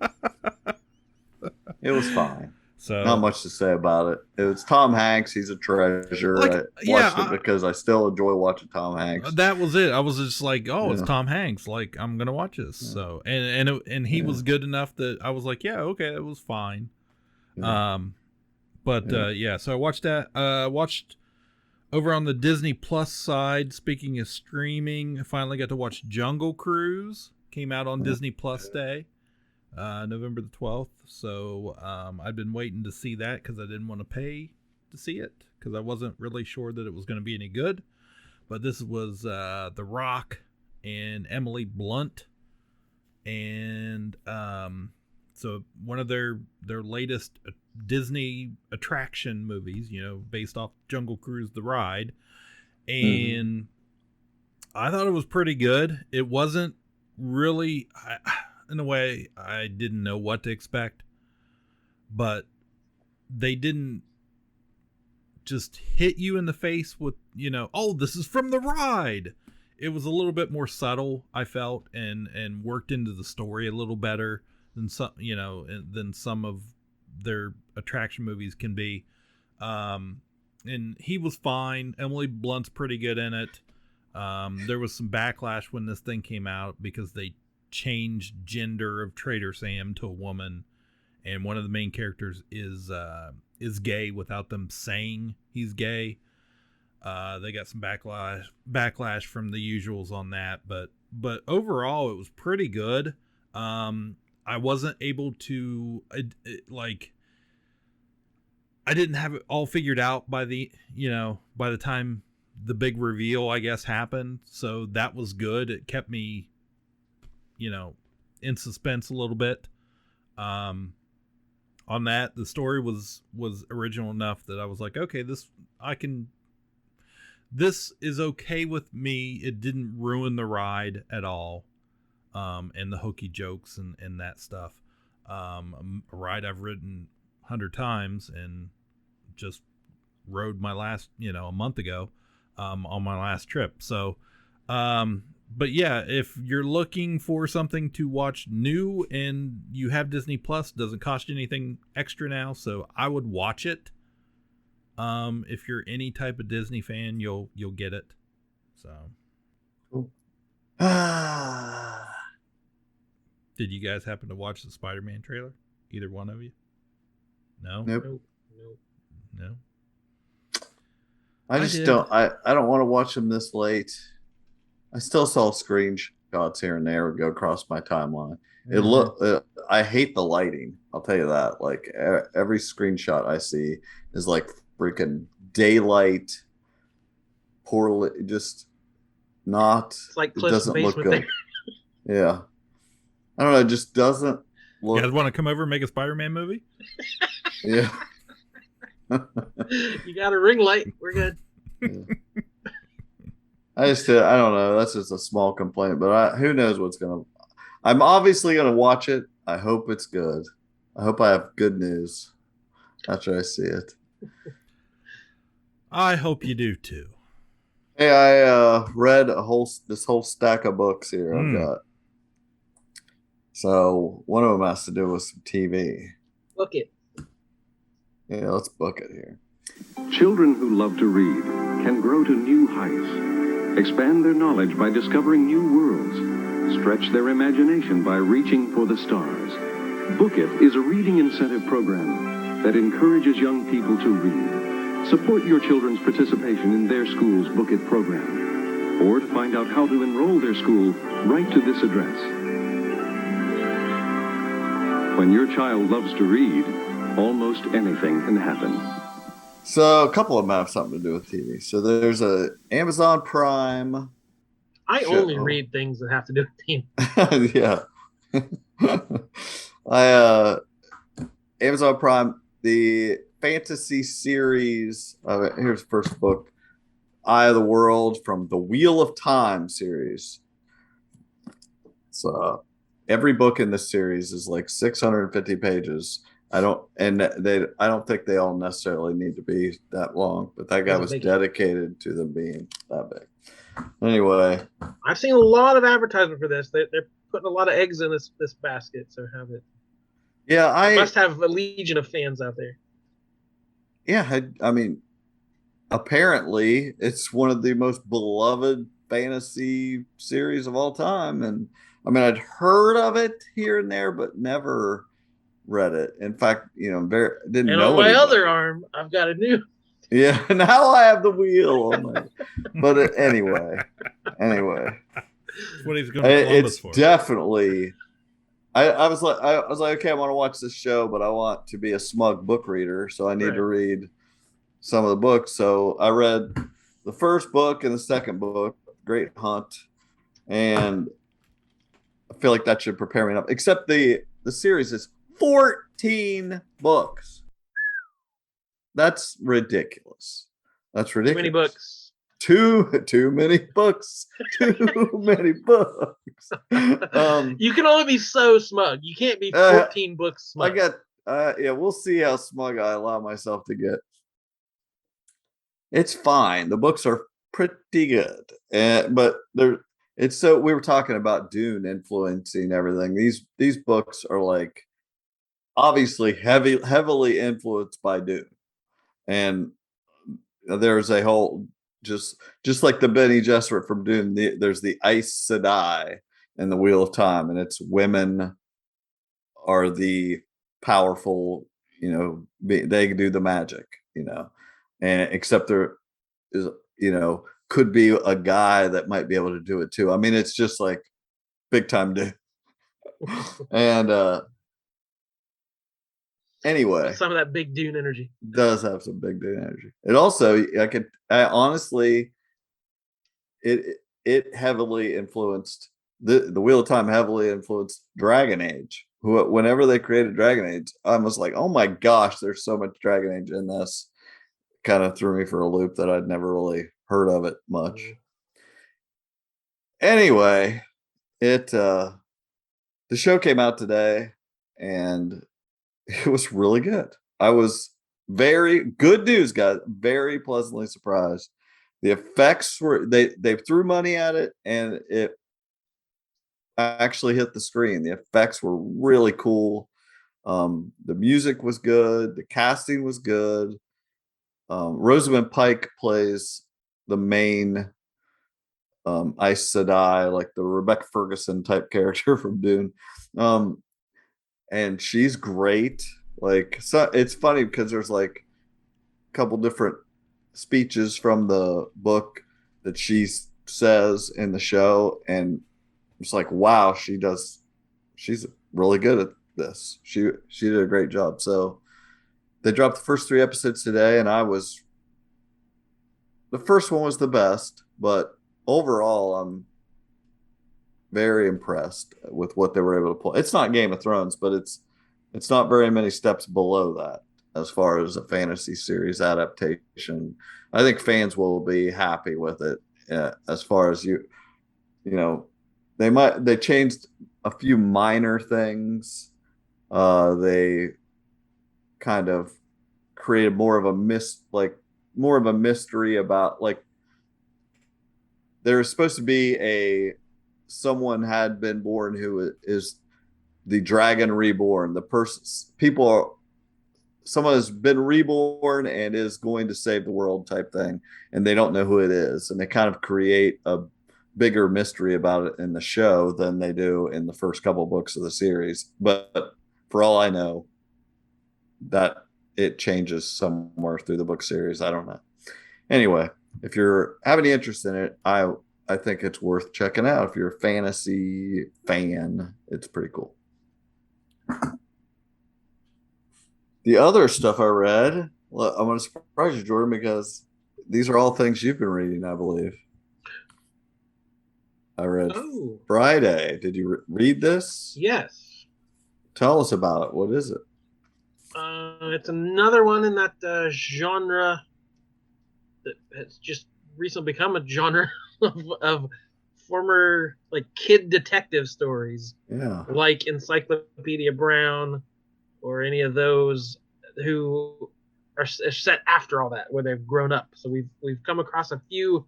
It was fine. So not much to say about it. It's Tom Hanks. He's a treasure. I watched it because I still enjoy watching Tom Hanks. That was it. I was just like, oh, it's Tom Hanks. Like, I'm gonna watch this. Yeah. So and he was good enough that I was like, yeah, okay, it was fine. Yeah. So I watched that. Watched over on the Disney Plus side. Speaking of streaming, I finally got to watch Jungle Cruise. Came out on Disney Plus Day. November the 12th. So I've been waiting to see that because I didn't want to pay to see it because I wasn't really sure that it was going to be any good. But this was The Rock and Emily Blunt. And so one of their latest Disney attraction movies, based off Jungle Cruise The Ride. And I thought it was pretty good. It wasn't really... in a way, I didn't know what to expect, but they didn't just hit you in the face with, oh, this is from The Ride. It was a little bit more subtle, I felt, and worked into the story a little better than some of their attraction movies can be. And he was fine. Emily Blunt's pretty good in it. There was some backlash when this thing came out because they changed gender of Trader Sam to a woman, and one of the main characters is gay without them saying he's gay. They got some backlash from the usuals on that, but overall it was pretty good. I wasn't able to I didn't have it all figured out by the time the big reveal, I guess, happened, so that was good. It kept me in suspense a little bit. On that, the story was original enough that I was like, okay, this is okay with me. It didn't ruin the ride at all. And the hokey jokes and that stuff. A ride I've ridden 100 times and just rode my last, a month ago, on my last trip. So, but yeah, if you're looking for something to watch new and you have Disney Plus, doesn't cost you anything extra now, so I would watch it. If you're any type of Disney fan, you'll get it. So, cool. Did you guys happen to watch the Spider-Man trailer? Either one of you? No. Nope. No. I don't want to watch them this late. I still saw screenshots here and there go across my timeline. I hate the lighting. I'll tell you that. Like every screenshot I see is like freaking daylight, poorly, just not. It's like it doesn't look good. Yeah, I don't know. It just doesn't look. You guys want to come over and make a Spider-Man movie? Yeah. You got a ring light. We're good. Yeah. I don't know. That's just a small complaint, but who knows what's going to... I'm obviously going to watch it. I hope it's good. I hope I have good news after I see it. I hope you do too. Hey, I read this whole stack of books here I've got. So one of them has to do with some TV. Book it. Yeah, let's book it here. Children who love to read can grow to new heights. Expand their knowledge by discovering new worlds. Stretch their imagination by reaching for the stars. Book It is a reading incentive program that encourages young people to read. Support your children's participation in their school's Book It program. Or to find out how to enroll their school, write to this address. When your child loves to read, almost anything can happen. So a couple of them have something to do with TV. So there's a Amazon Prime. I only read things that have to do with TV. Yeah. Amazon Prime, the fantasy series. Here's the first book, Eye of the World, from the Wheel of Time series. So every book in this series is like 650 pages. I don't think they all necessarily need to be that long, but that guy was dedicated to them being that big. Anyway, I've seen a lot of advertisement for this. They're putting a lot of eggs in this basket, so have it. Yeah, I must have a legion of fans out there. Yeah, I mean, apparently it's one of the most beloved fantasy series of all time, and I mean, I'd heard of it here and there, but never read it. In fact, didn't and know on my anybody. other arm, I've got a new. Yeah, now I have the wheel. But anyway, that's what he's going to Columbus for. Definitely. I was like, okay, I want to watch this show, but I want to be a smug book reader, so I need to read some of the books. So I read the first book and the second book, Great Hunt, and I feel like that should prepare me enough. Except the series is 14 books. That's ridiculous. That's ridiculous. Too many books. Too many books. Too many books. You can only be so smug. You can't be 14 books smug. We'll see how smug I allow myself to get. It's fine. The books are pretty good. But we were talking about Dune influencing everything. These books are like obviously heavily influenced by Dune. And there's a whole just like the Bene Gesserit from Dune, there's the Aes Sedai and the Wheel of Time, and it's women are the powerful, they do the magic, and except there is, could be a guy that might be able to do it too. I mean, it's just like big time Dune. And anyway, some of that big Dune energy does have some big Dune energy. It also, honestly, it heavily influenced the Wheel of Time. Heavily influenced Dragon Age. Whenever they created Dragon Age, I was like, oh my gosh, there's so much Dragon Age in this. Kind of threw me for a loop that I'd never really heard of it much. Anyway, the show came out today, and it was really good. I was very good news, guys. Very pleasantly surprised. The effects were they threw money at it, and it actually hit the screen. The effects were really cool. The music was good. The casting was good. Rosamund Pike plays the main Aes Sedai, like the Rebecca Ferguson type character from Dune. And she's great. Like, so it's funny because there's like a couple different speeches from the book that she says in the show, and it's like, wow, she's really good at this. She did a great job. So they dropped the first 3 episodes today, and the first one was the best, but overall I'm very impressed with what they were able to pull. It's not Game of Thrones, but it's not very many steps below that as far as a fantasy series adaptation. I think fans will be happy with it. As far as they changed a few minor things. They kind of created more of a mystery about, like, there's supposed to be someone had been born who is the dragon reborn. Someone has been reborn and is going to save the world type thing, and they don't know who it is, and they kind of create a bigger mystery about it in the show than they do in the first couple of books of the series. But for all I know, that it changes somewhere through the book series. I don't know. Anyway, if you have any interest in it, I think it's worth checking out. If you're a fantasy fan, it's pretty cool. The other stuff I read, I'm going to surprise you, Jordan, because these are all things you've been reading, I believe. I read Friday. Did you read this? Yes. Tell us about it. What is it? It's another one in that genre that has just recently become a genre of former, like, kid detective stories. Yeah. Like Encyclopedia Brown or any of those who are set after all that, where they've grown up. So we've come across a few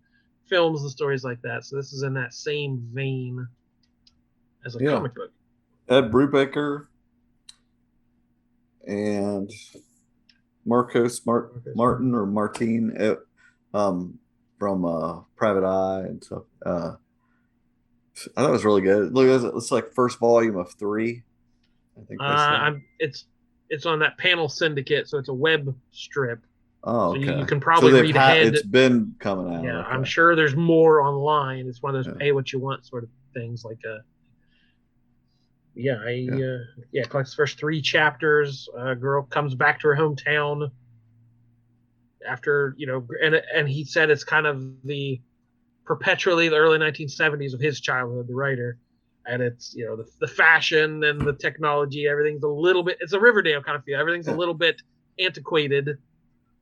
films and stories like that. So this is in that same vein as a comic book. Ed Brubaker and Martin or Martine, from Private Eye and stuff. I thought it was really good. Look, it's like first volume of 3. I think it's on that Panel Syndicate, so it's a web strip. Oh, okay. So you can probably read ahead. It's been coming out. Yeah, okay. I'm sure there's more online. It's one of those pay what you want sort of things. Like collects the first 3 chapters. A girl comes back to her hometown after, and he said it's kind of perpetually the early 1970s of his childhood, the writer. And it's, the fashion and the technology, everything's a little bit, it's a Riverdale kind of feel. Everything's a little bit antiquated,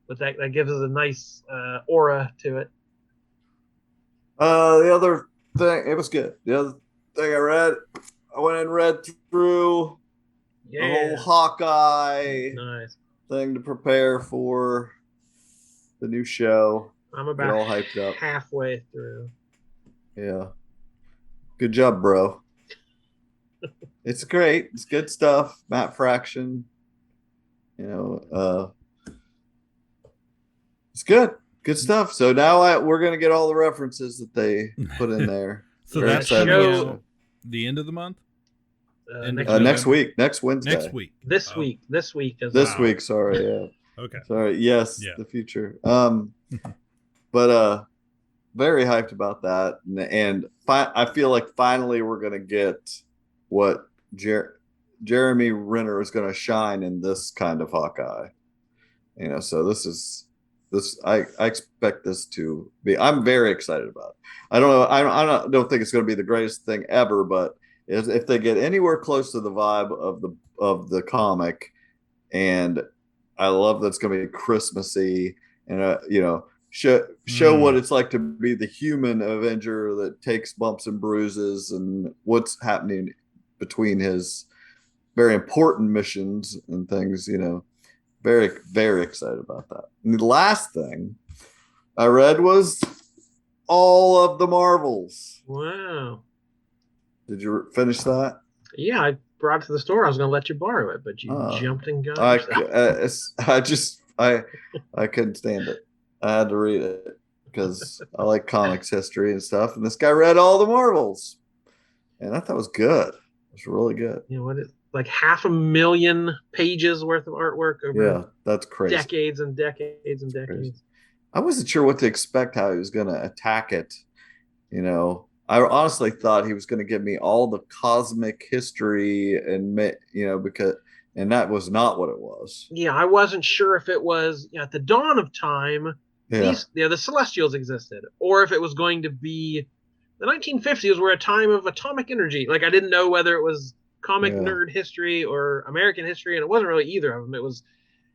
but that gives it a nice aura to it. The other thing, it was good. The other thing I went and read through the whole Hawkeye thing to prepare for the new show. I'm about all hyped up. Halfway through. Yeah. Good job, bro. It's great. It's good stuff. Matt Fraction. It's good. Good stuff. So now we're going to get all the references that they put in there. So that's the end of the month? Next week. Next Wednesday. Next week. This week. This week. This week. Sorry. Yeah. Okay. Sorry. Yes. Yeah. The future. But very hyped about that. And I feel like finally we're going to get what Jeremy Renner is going to shine in this kind of Hawkeye. So this I expect this to be. I'm very excited about it. I don't know. I don't think it's going to be the greatest thing ever, but if they get anywhere close to the vibe of the comic, and I love that it's going to be Christmassy, and show what it's like to be the human Avenger that takes bumps and bruises, and what's happening between his very important missions and things. Very, very excited about that. And the last thing I read was all of the Marvels. Wow. Did you finish that? Yeah, I brought it to the store. I was going to let you borrow it, but you jumped and got it. I couldn't stand it. I had to read it because I like comics history and stuff. And this guy read all the Marvels. And I thought it was good. It was really good. Like 500,000 pages worth of artwork over that's crazy. Decades and decades and decades. I wasn't sure what to expect, how he was going to attack it. I honestly thought he was going to give me all the cosmic history and that was not what it was. Yeah, I wasn't sure if it was at the dawn of time, the Celestials existed, or if it was going to be the 1950s were a time of atomic energy. Like I didn't know whether it was comic nerd history or American history, and it wasn't really either of them.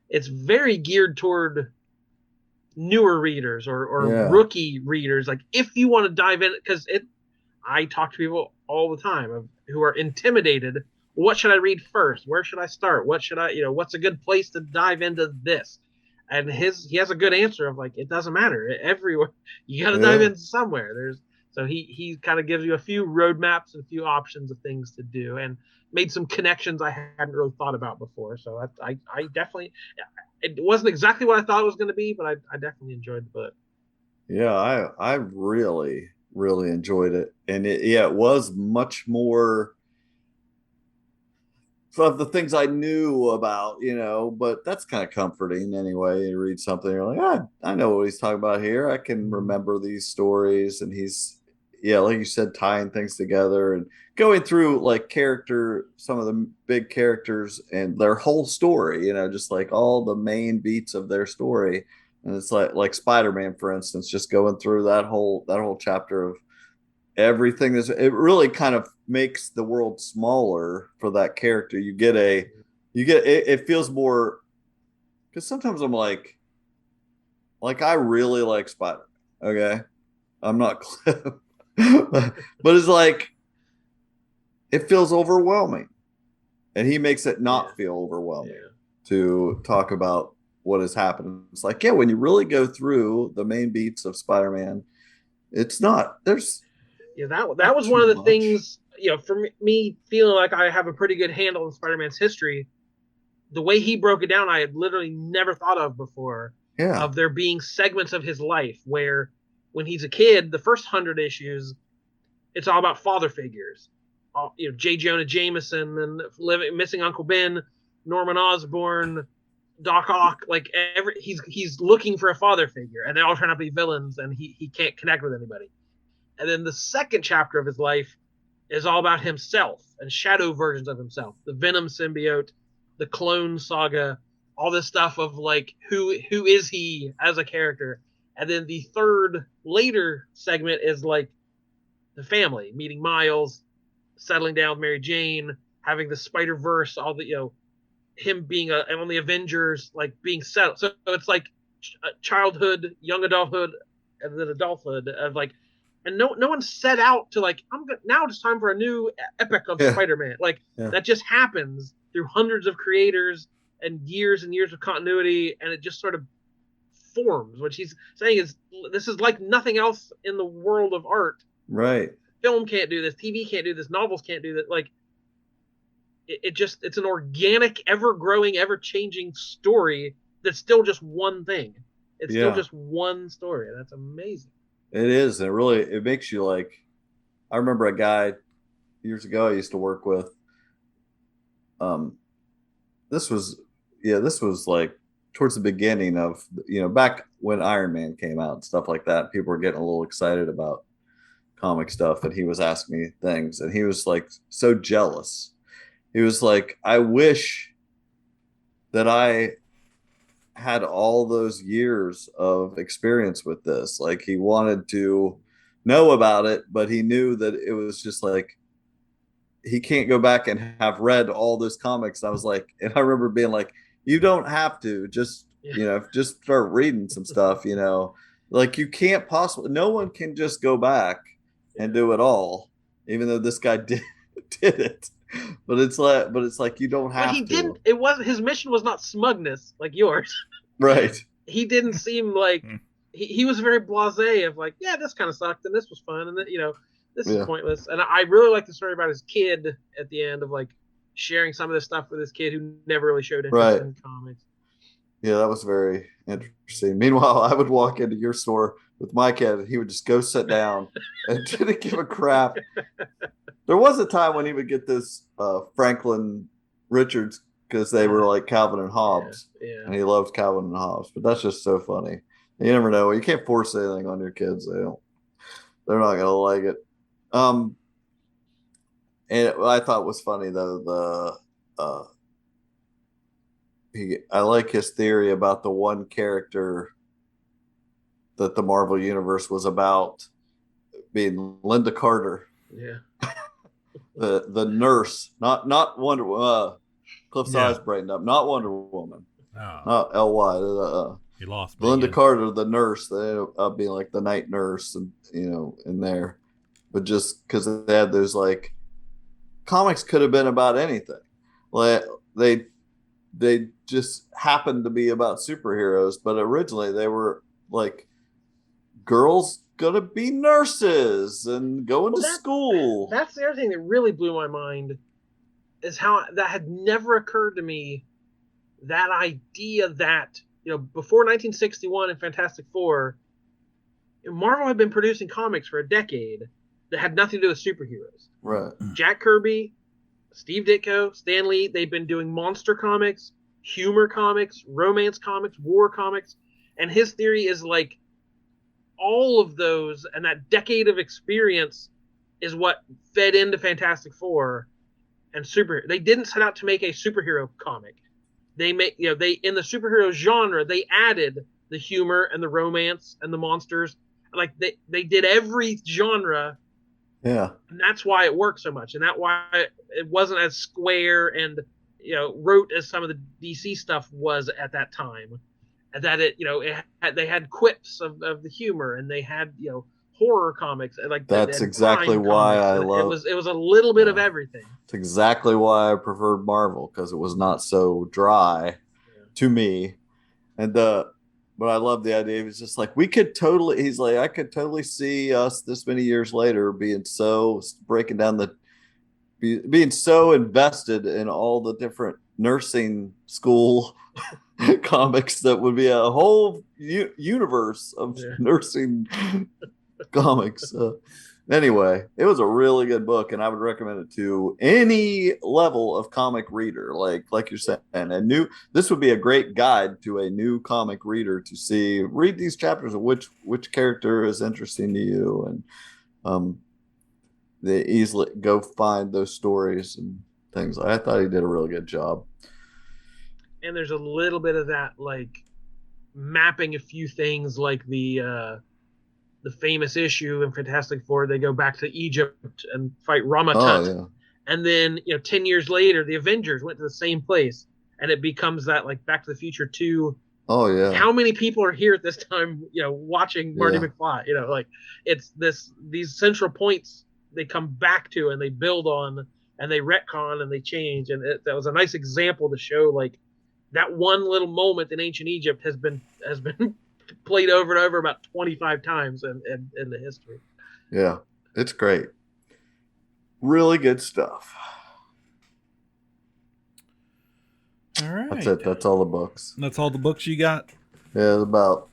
It's very geared toward newer readers or rookie readers. Like if you want to dive in, because I talk to people all the time who are intimidated. What should I read first? Where should I start? What should what's a good place to dive into this? And he has a good answer of it doesn't matter. Everywhere you got to dive in somewhere. So he kind of gives you a few roadmaps and a few options of things to do, and made some connections I hadn't really thought about before. So I definitely, it wasn't exactly what I thought it was going to be, but I definitely enjoyed the book. Yeah, I really, really enjoyed it. And it was much more of the things I knew about, but that's kind of comforting anyway. You read something, you're like, I know what he's talking about here. I can remember these stories. And he's, like you said, tying things together and going through some of the big characters and their whole story, just like all the main beats of their story. And it's like Spider-Man, for instance, just going through that whole chapter of everything. It really kind of makes the world smaller for that character. It feels more, because sometimes I'm like I really like Spider. Okay, I'm not Cliff, but it's like it feels overwhelming, and he makes it not feel overwhelming to talk about what has happened. It's like, when you really go through the main beats of Spider-Man, it's not. There's that was one of the things, for me feeling like I have a pretty good handle on Spider-Man's history. the way he broke it down, I had literally never thought of before. Yeah. Of there being segments of his life where, when he's a kid, the first 100 issues, it's all about father figures. J. Jonah Jameson and missing Uncle Ben, Norman Osborn, Doc Ock. Like he's looking for a father figure, and they're all trying to be villains, and he can't connect with anybody. And then the second chapter of his life is all about himself and shadow versions of himself, the Venom symbiote, the clone saga, all this stuff of like who is he as a character. And then the third later segment is like the family, meeting Miles, settling down with Mary Jane, having the Spider-Verse, all the him being on the Avengers, like being settled. So it's like childhood, young adulthood, and then adulthood of like, and no one set out to like, now it's time for a new epic of Spider-Man. Like that just happens through hundreds of creators and years of continuity, and it just sort of forms. What she's saying is, this is like nothing else in the world of art. Right. Film can't do this. TV can't do this. Novels can't do that. Like, it's an organic, ever-growing, ever-changing story that's still just one thing. It's still just one story. That's amazing. It is. And it makes you like, I remember a guy years ago I used to work with. This was like towards the beginning of, back when Iron Man came out and stuff like that. People were getting a little excited about comic stuff, and he was asking me things, and he was like so jealous. He was like, I wish that I had all those years of experience with this. Like, he wanted to know about it, but he knew that it was just like, he can't go back and have read all those comics. I was like, and I remember being like, you don't have to, just just start reading some stuff, like you can't possibly, no one can just go back and do it all, even though this guy did it. But it's like you don't have to. Didn't. His mission was not smugness like yours. Right. He didn't seem like he was very blasé of like, yeah, this kind of sucked and this was fun and this is pointless. And I really like the story about his kid at the end of like sharing some of this stuff with his kid who never really showed interest in comics. Yeah, that was very interesting. Meanwhile, I would walk into your store with my kid, and he would just go sit down and didn't give a crap. There was a time when he would get this Franklin Richards because they were like Calvin and Hobbes, and he loved Calvin and Hobbes. But that's just so funny. You never know. You can't force anything on your kids. They're not gonna like it. And I thought was funny though, I like his theory about the one character that the Marvel Universe was about being Linda Carter. Yeah. the nurse, not Wonder Cliff's eyes brightened up. Not Wonder Woman. Oh. Not L.Y. You lost me. Linda Carter, the nurse, they ended up being like the night nurse, and in there. But just because they had those like comics could have been about anything. Like they just happened to be about superheroes, but originally they were like girls gonna be nurses and going to school. That's the other thing that really blew my mind, is how that had never occurred to me. That idea that before 1961 and Fantastic Four, Marvel had been producing comics for a decade that had nothing to do with superheroes. Right. Jack Kirby, Steve Ditko, Stan Lee, they've been doing monster comics, humor comics, romance comics, war comics. And his theory is like all of those and that decade of experience is what fed into Fantastic Four and superhero. They didn't set out to make a superhero comic. They make, they in the superhero genre, they added the humor and the romance and the monsters. Like they did every genre. Yeah. And that's why it worked so much. And that's why it wasn't as square and, wrote as some of the DC stuff was at that time. And that they had quips of the humor, and they had, horror comics. Like that's exactly why I love it. Was a little bit of everything. It's exactly why I preferred Marvel, because it was not so dry to me. And but I love the idea. It was just like, he's like, I could totally see us this many years later being so invested in all the different nursing school comics that would be a whole universe of nursing comics. Anyway, it was a really good book, and I would recommend it to any level of comic reader, like you're saying. And this would be a great guide to a new comic reader to read these chapters of which character is interesting to you, and they easily go find those stories and things. I thought he did a really good job. And there's a little bit of that, like mapping a few things, like the famous issue in Fantastic Four. They go back to Egypt and fight Ramatut, and then 10 years later, the Avengers went to the same place, and it becomes that like Back to the Future 2. Oh yeah. How many people are here at this time, watching Marty McFly? Like it's these central points they come back to and they build on and they retcon and they change, and that was a nice example to show like that one little moment in ancient Egypt has been played over and over about 25 times in the history. Yeah, it's great. Really good stuff. All right. That's it. That's all the books. That's all the books you got? Yeah, it's about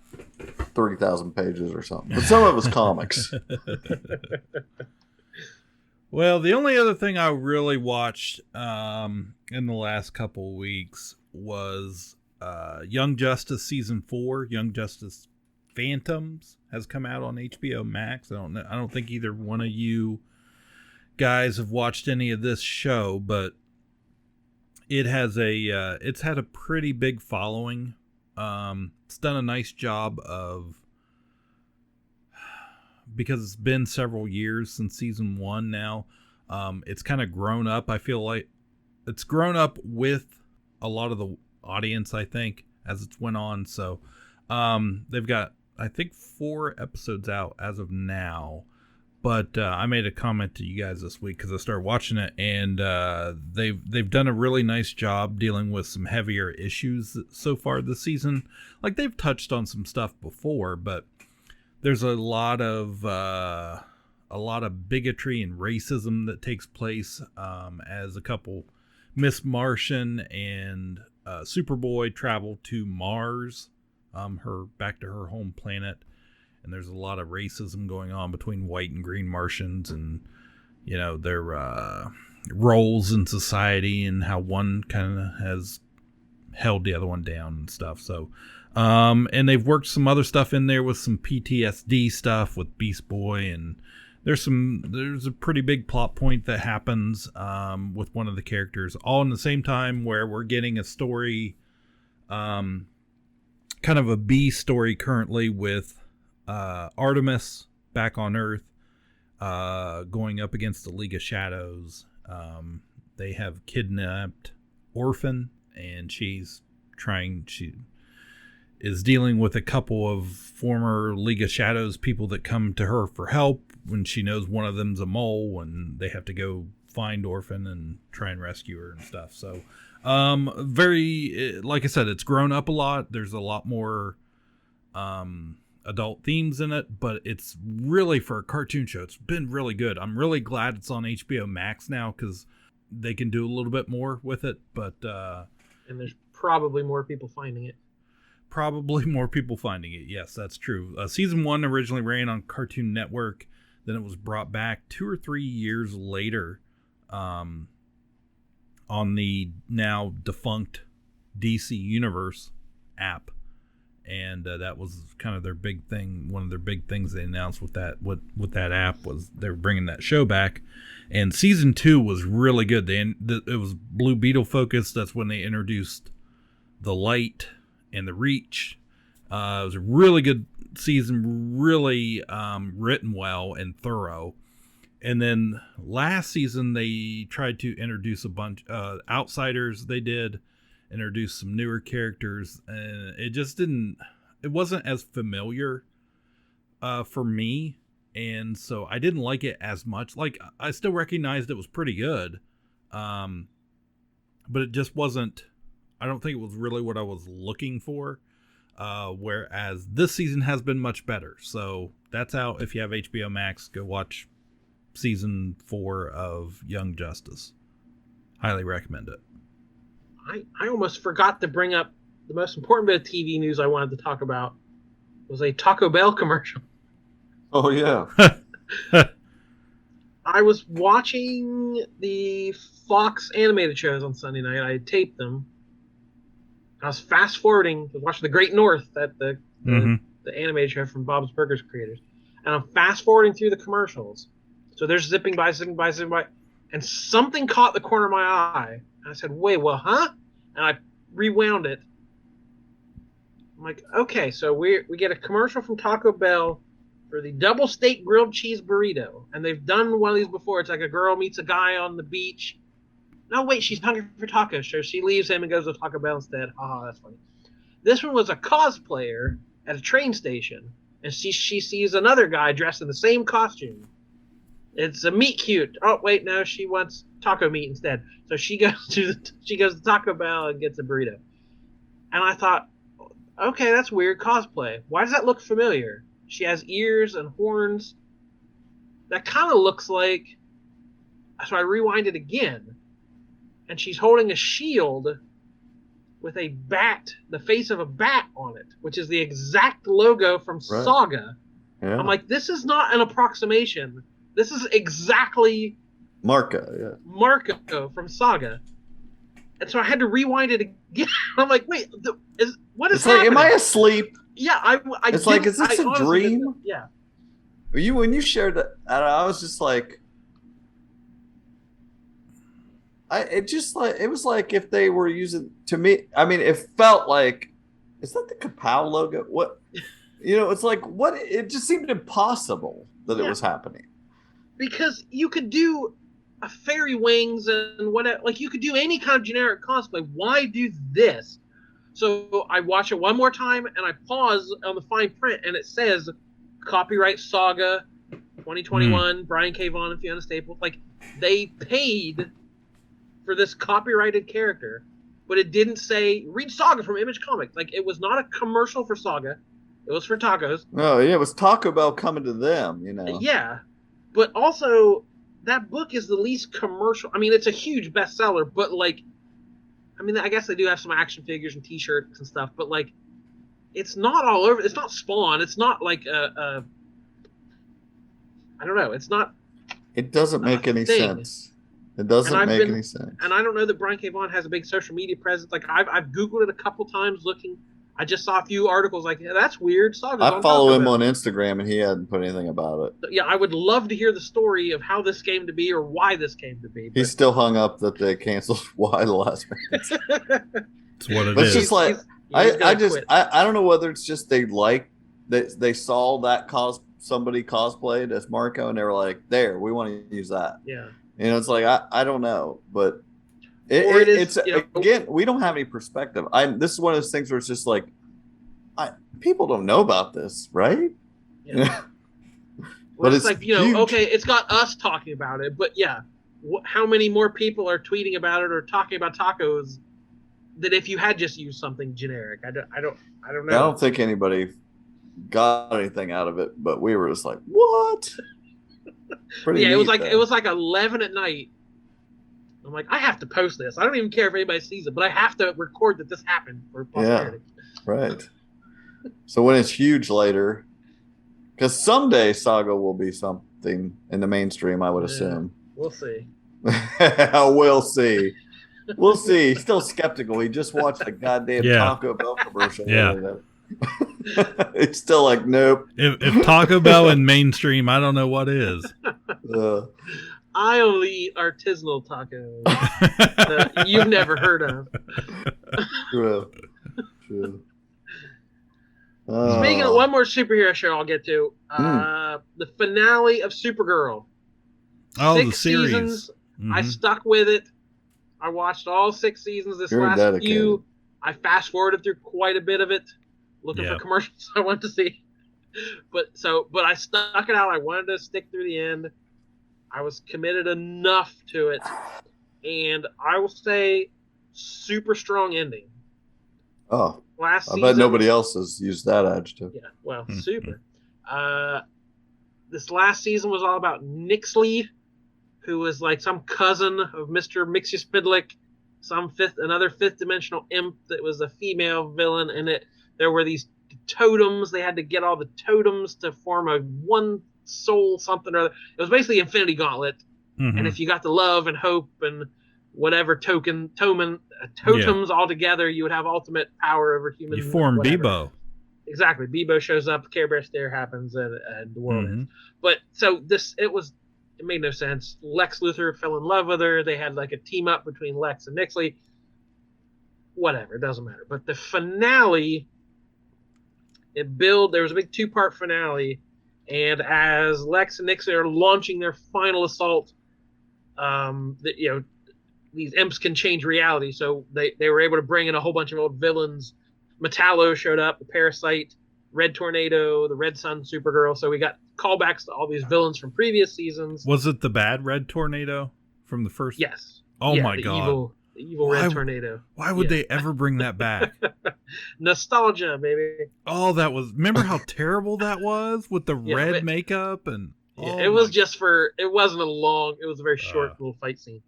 30,000 pages or something. But some of it's comics. Well, the only other thing I really watched in the last couple of weeks was Young Justice Season 4. Young Justice Phantoms has come out on HBO Max. I don't think either one of you guys have watched any of this show, but it has it's had a pretty big following. It's done a nice job of, because it's been several years since season 1 now. It's kind of grown up. I feel like it's grown up with a lot of the audience, I think, as it's went on. So they've got, I think, 4 episodes out as of now. But I made a comment to you guys this week because I started watching it, and they've done a really nice job dealing with some heavier issues so far this season. Like, they've touched on some stuff before, but there's a lot of bigotry and racism that takes place as a couple, Miss Martian and Superboy, travel to Mars, back to her home planet. And there's a lot of racism going on between white and green Martians, and their roles in society and how one kind of has held the other one down and stuff. So, and they've worked some other stuff in there with some PTSD stuff with Beast Boy, and there's a pretty big plot point that happens with one of the characters, all in the same time, where we're getting a story, kind of a B story currently with Artemis back on Earth, going up against the League of Shadows. They have kidnapped Orphan, and she is dealing with a couple of former League of Shadows people that come to her for help when she knows one of them's a mole, and they have to go find Orphan and try and rescue her and stuff. So very, like I said, it's grown up a lot. There's a lot more adult themes in it, but it's really, for a cartoon show, it's been really good. I'm really glad it's on HBO Max now, because they can do a little bit more with it. But and there's probably more people finding it. Yes, that's true. Season 1 originally ran on Cartoon Network, then it was brought back 2 or 3 years later on the now defunct DC Universe app. And that was kind of their big thing. One of their big things they announced with that app was they were bringing that show back. And season 2 was really good. It was Blue Beetle focused. That's when they introduced the Light and the Reach. It was a really good season, really written well and thorough. And then last season they tried to introduce a bunch Outsiders. They did introduce some newer characters, and it wasn't as familiar for me, and so I didn't like it as much. Like, I still recognized it was pretty good, but it just wasn't, I don't think it was really what I was looking for, whereas this season has been much better. So that's out. If you have HBO Max, go watch season 4 of Young Justice. Highly recommend it. I almost forgot to bring up the most important bit of TV news I wanted to talk about was a Taco Bell commercial. Oh, yeah. I was watching the Fox animated shows on Sunday night. I had taped them. I was fast forwarding, watching The Great North, the animated show from Bob's Burgers creators. And I'm fast forwarding through the commercials. So they're zipping by, and something caught the corner of my eye. And I said, wait, well, huh? And I rewound it. I'm like, okay, so we get a commercial from Taco Bell for the double steak grilled cheese burrito. And they've done one of these before. It's like a girl meets a guy on the beach. No, wait, she's hungry for tacos. So she leaves him and goes to Taco Bell instead. Haha, that's funny. This one was a cosplayer at a train station. And she sees another guy dressed in the same costume. It's a meat cute. Oh, wait, no, she wants taco meat instead. So she goes to Taco Bell and gets a burrito. And I thought, okay, that's weird cosplay. Why does that look familiar? She has ears and horns. That kind of looks like... So I rewind it again. And she's holding a shield with a bat, the face of a bat on it, which is the exact logo from Saga. Yeah. I'm like, this is not an approximation. This is exactly... Marco from Saga. And so I had to rewind it again. I'm like, wait, what is happening? Like, am I asleep? Yeah, it's like, is this a dream? Yeah. When you shared that, I was just like, it was like if they were using, to me, I mean, it felt like, is that the Ka-Pow logo? What, it's like, what, it just seemed impossible that it was happening. Because you could do a fairy wings and whatever, like you could do any kind of generic cosplay. Why do this? So I watch it one more time and I pause on the fine print and it says copyright Saga 2021, Brian K. Vaughan and Fiona Staples. Like they paid for this copyrighted character, but it didn't say read Saga from Image Comics. Like it was not a commercial for Saga. It was for tacos. Oh yeah, it was Taco Bell coming to them, Yeah. But also, that book is the least commercial. I mean, it's a huge bestseller, but like, I mean, I guess they do have some action figures and T-shirts and stuff, but like, it's not all over. It's not Spawn. It's not like I don't know. It's not. It doesn't make any sense. It doesn't make any sense. And I don't know that Brian K. Vaughan has a big social media presence. Like I've Googled it a couple times looking. I just saw a few articles like, yeah, that's weird. I follow him on Instagram, and he hadn't put anything about it. Yeah, I would love to hear the story of how this came to be or why this came to be. He's still hung up that they canceled Y the last minute. It's what it is. It's just like I don't know whether it's just they saw that somebody cosplayed as Marco, and they were like, "There, we want to use that." Yeah, it's like I don't know, but. It's again, we don't have any perspective. This is one of those things where it's just like, people don't know about this, right? Yeah. But it's like huge. Okay, it's got us talking about it, but yeah, how many more people are tweeting about it or talking about tacos than if you had just used something generic? I don't know. I don't think anybody got anything out of it, but we were just like, what? Yeah, it was like 11 at night. I'm like, I have to post this. I don't even care if anybody sees it, but I have to record that this happened for posterity. Yeah, right. So when it's huge later, because someday Saga will be something in the mainstream, I would assume. We'll see. We'll see. We'll see. He's still skeptical. He just watched the goddamn Taco Bell commercial. Yeah. It's still like, nope. If Taco Bell in mainstream, I don't know what is. I only eat artisanal tacos that you've never heard of. True. Speaking of one more superhero show I'll get to, the finale of Supergirl. Oh, 6 the series. Seasons. I stuck with it. I watched all 6 seasons. Last few, I fast forwarded through quite a bit of it, looking for commercials I wanted to see. But I stuck it out. I wanted to stick through the end. I was committed enough to it, and I will say, super strong ending. Oh, last season, I bet nobody else has used that adjective. Yeah, well, super. This last season was all about Nixley, who was like some cousin of Mr. Mixie-Spidlick, another fifth dimensional imp that was a female villain, and there were these totems. They had to get all the totems to form a one soul something or other. It was basically Infinity Gauntlet. Mm-hmm. And if you got the love and hope and whatever totems all together, you would have ultimate power over humans. You form Bebo. Exactly. Bebo shows up, Care Bear Stare happens, and the world ends. But so it made no sense. Lex Luthor fell in love with her. They had like a team up between Lex and Nixley. Whatever, it doesn't matter. But the finale, there was a big 2-part finale, and as Lex and Nixley are launching their final assault, these imps can change reality. So they were able to bring in a whole bunch of old villains. Metallo showed up, the Parasite, Red Tornado, the Red Sun, Supergirl. So we got callbacks to all these villains from previous seasons. Was it the bad Red Tornado from the first? Yes. Oh my God. The evil Red Tornado. Why would they ever bring that back? Nostalgia, baby. Oh, remember how terrible that was with the red makeup and. It was it wasn't it was a very short little fight scene.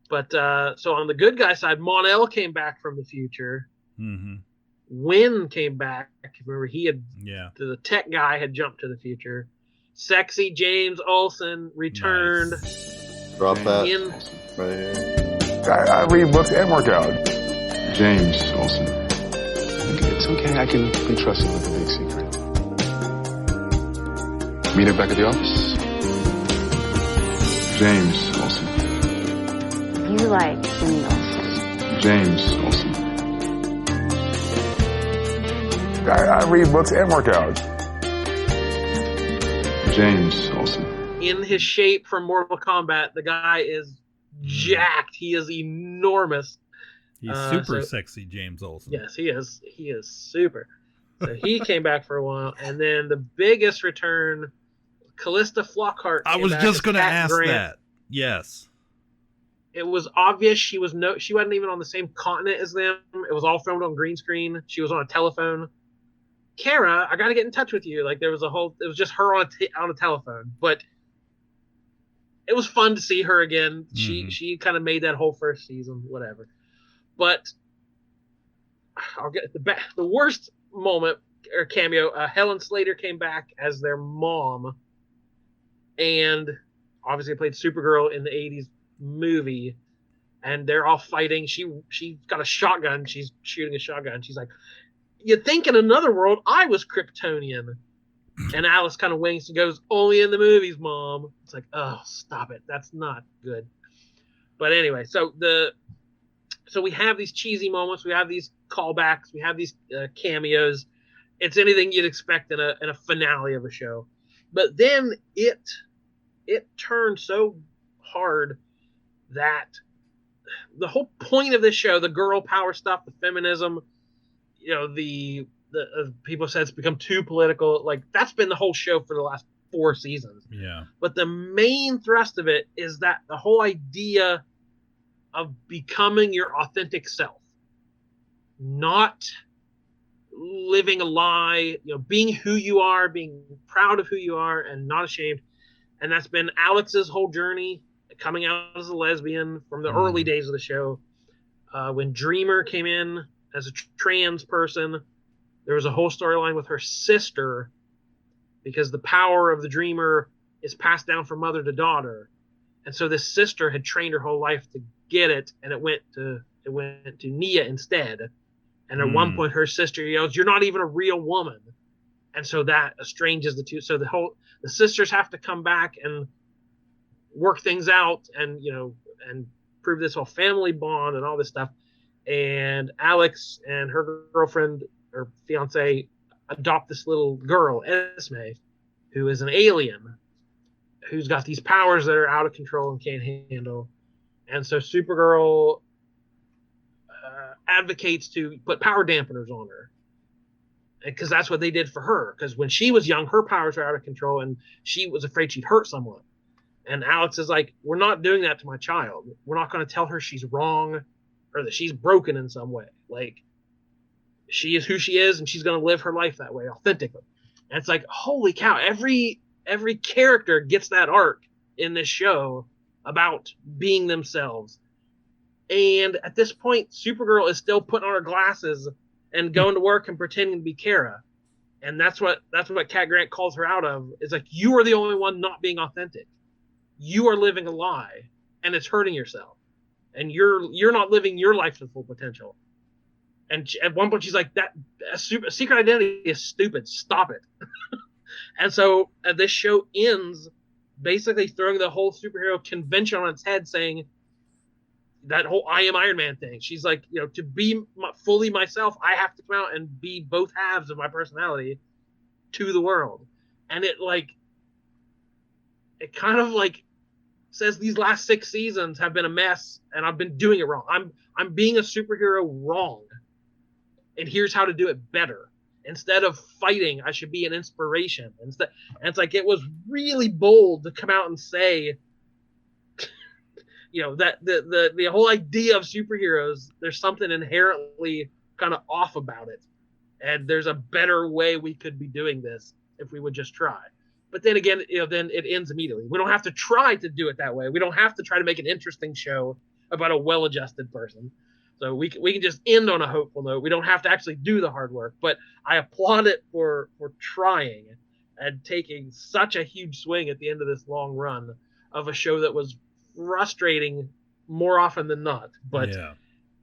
But so on the good guy side, Mon-El came back from the future. Mm-hmm. Wynn came back. Remember, the tech guy had jumped to the future. Sexy James Olsen returned. Nice. Drop that right here. I read books and work out. James Olsen. It's okay. I can trust you with the big secret. Meet her back at the office. James Olsen. You like Jimmy Olsen. James Olsen. I read books and work out. James Olsen. In his shape from Mortal Kombat, the guy is jacked. He is enormous. He's super sexy, James Olsen. Yes, he is. He is super. So he came back for a while, and then the biggest return, Callista Flockhart. I was just going to ask that. Yes. It was obvious she wasn't even on the same continent as them. It was all filmed on green screen. She was on a telephone. Kara, I got to get in touch with you. Like it was just her on a telephone, but it was fun to see her again. Mm-hmm. She kind of made that whole first season, whatever. But I'll get the worst moment or cameo. Helen Slater came back as their mom, and obviously played Supergirl in the '80s movie. And they're all fighting. She got a shotgun. She's shooting a shotgun. She's like, "You'd think in another world I was Kryptonian." And Alice kind of winks and goes, "Only in the movies, Mom." It's like, oh, stop it. That's not good. But anyway, so we have these cheesy moments. We have these callbacks. We have these cameos. It's anything you'd expect in a finale of a show. But then it turned so hard that the whole point of this show, the girl power stuff, the feminism, the people said it's become too political. Like that's been the whole show for the last 4 seasons. Yeah. But the main thrust of it is that the whole idea of becoming your authentic self, not living a lie, being who you are, being proud of who you are and not ashamed. And that's been Alex's whole journey, coming out as a lesbian from the early days of the show. When Dreamer came in as a trans person, there was a whole storyline with her sister because the power of the Dreamer is passed down from mother to daughter. And so this sister had trained her whole life to get it, and it went to Nia instead. And at one point her sister yells, "You're not even a real woman." And so that estranges the two. So the sisters have to come back and work things out and prove this whole family bond and all this stuff. And Alex and her girlfriend or fiance adopt this little girl, Esme, who is an alien who's got these powers that are out of control and can't handle. And so Supergirl advocates to put power dampeners on her, because that's what they did for her. Because when she was young, her powers were out of control and she was afraid she'd hurt someone. And Alex is like, "We're not doing that to my child. We're not going to tell her she's wrong or that she's broken in some way. Like, she is who she is, and she's going to live her life that way authentically." And it's like, holy cow, every character gets that arc in this show about being themselves. And at this point, Supergirl is still putting on her glasses and going to work and pretending to be Kara. And that's what Cat Grant calls her out of. Is like, you are the only one not being authentic. You are living a lie, and it's hurting yourself. And you're not living your life to full potential. And at one point, she's like, "That secret identity is stupid. Stop it." And so this show ends basically throwing the whole superhero convention on its head, saying that whole "I am Iron Man" thing. She's like, to be fully myself, I have to come out and be both halves of my personality to the world. And it kind of says these last 6 seasons have been a mess, and I've been doing it wrong. I'm being a superhero wrong, and here's how to do it better. Instead of fighting, I should be an inspiration. And it's like, it was really bold to come out and say, that the whole idea of superheroes, there's something inherently kind of off about it, and there's a better way we could be doing this if we would just try. But then again, then it ends immediately. We don't have to try to do it that way. We don't have to try to make an interesting show about a well-adjusted person. So we can just end on a hopeful note. We don't have to actually do the hard work. But I applaud it for trying and taking such a huge swing at the end of this long run of a show that was frustrating more often than not, but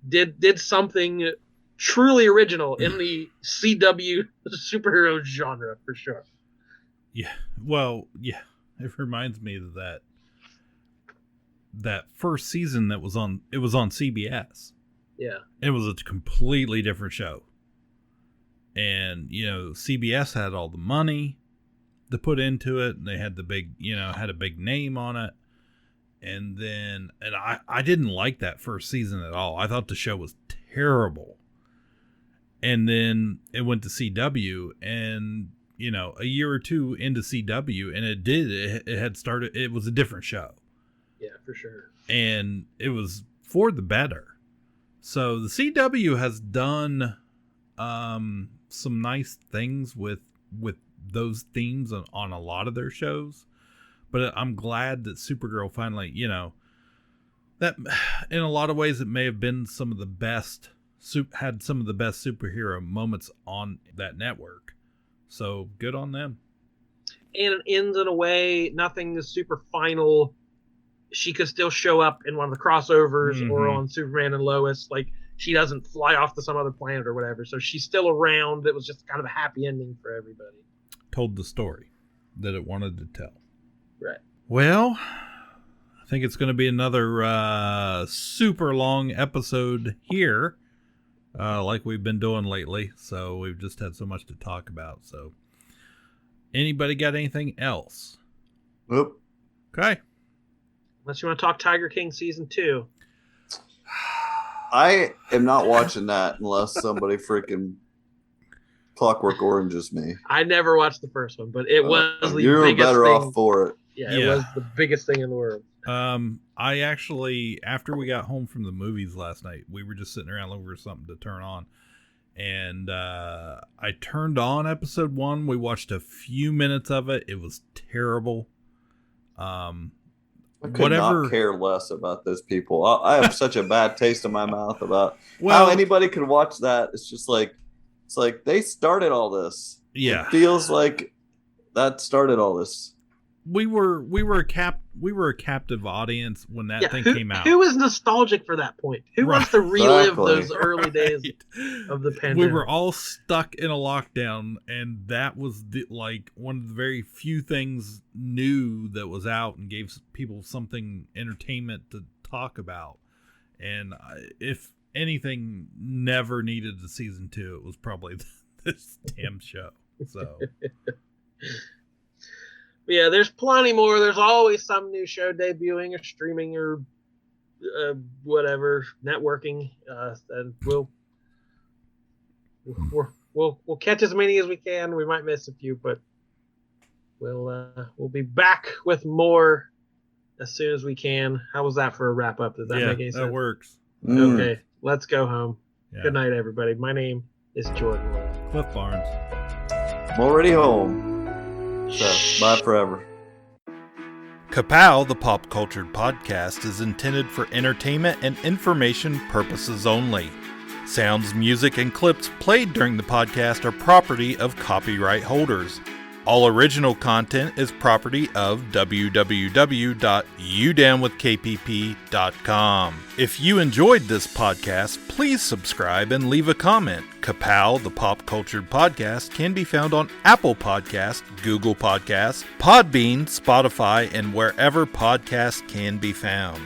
did something truly original in the CW superhero genre for sure. Yeah. Well, yeah. It reminds me of that first season it was on CBS. Yeah. It was a completely different show. And, CBS had all the money to put into it, and they had the big, had a big name on it. And I didn't like that first season at all. I thought the show was terrible. And then it went to CW, and a year or two into CW, and it had started, it was a different show. Yeah, for sure. And it was for the better. So the CW has done some nice things with those themes on a lot of their shows. But I'm glad that Supergirl finally, that in a lot of ways it may have been some of the best superhero moments on that network. So good on them. And it ends in a way, nothing is super final. She could still show up in one of the crossovers or on Superman and Lois. Like, she doesn't fly off to some other planet or whatever. So she's still around. It was just kind of a happy ending for everybody. Told the story that it wanted to tell. Right. Well, I think it's going to be another super long episode here, like we've been doing lately. So we've just had so much to talk about. So, anybody got anything else? Nope. Okay. Unless you want to talk Tiger King season 2. I am not watching that unless somebody freaking Clockwork Oranges me. I never watched the first one, but it was the you're biggest better thing. off for it. Yeah, it was the biggest thing in the world. I actually, after we got home from the movies last night, we were just sitting around looking for something to turn on. And I turned on episode 1. We watched a few minutes of it. It was terrible. I could not care less about those people. I have such a bad taste in my mouth about how anybody could watch that. It's just like, they started all this. Yeah. It feels like that started all this. We were a captive audience when that thing came out. Who is nostalgic for that point? Who wants to relive those early days of the pandemic? We were all stuck in a lockdown, and that was one of the very few things new that was out and gave people something entertainment to talk about. And if anything never needed a season 2, it was probably this damn show. So. Yeah, there's plenty more. There's always some new show debuting or streaming or whatever, networking. And we'll catch as many as we can. We might miss a few, but we'll be back with more as soon as we can. How was that for a wrap up? Does that make any sense? That works. Okay, let's go home. Yeah. Good night, everybody. My name is Jordan. Cliff Barnes. I'm already home. So, bye forever. Ka-Pow, the pop cultured podcast, is intended for entertainment and information purposes only. Sounds, music, and clips played during the podcast are property of copyright holders. All original content is property of www.udownwithkpp.com. If you enjoyed this podcast, please subscribe and leave a comment. Ka-Pow, the pop cultured podcast, can be found on Apple Podcasts, Google Podcasts, Podbean, Spotify, and wherever podcasts can be found.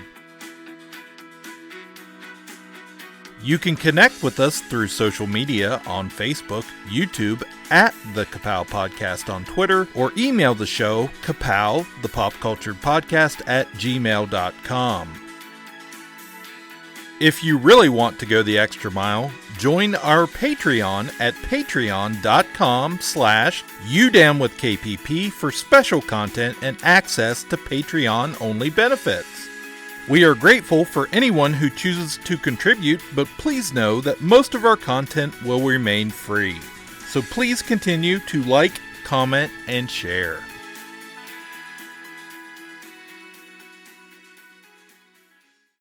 You can connect with us through social media on Facebook, YouTube, at the Ka-Pow Podcast on Twitter, or email the show, Ka-Pow, the pop cultured podcast, @gmail.com. If you really want to go the extra mile, join our Patreon at patreon.com/udownwithkpp for special content and access to Patreon-only benefits. We are grateful for anyone who chooses to contribute, but please know that most of our content will remain free. So please continue to like, comment, and share.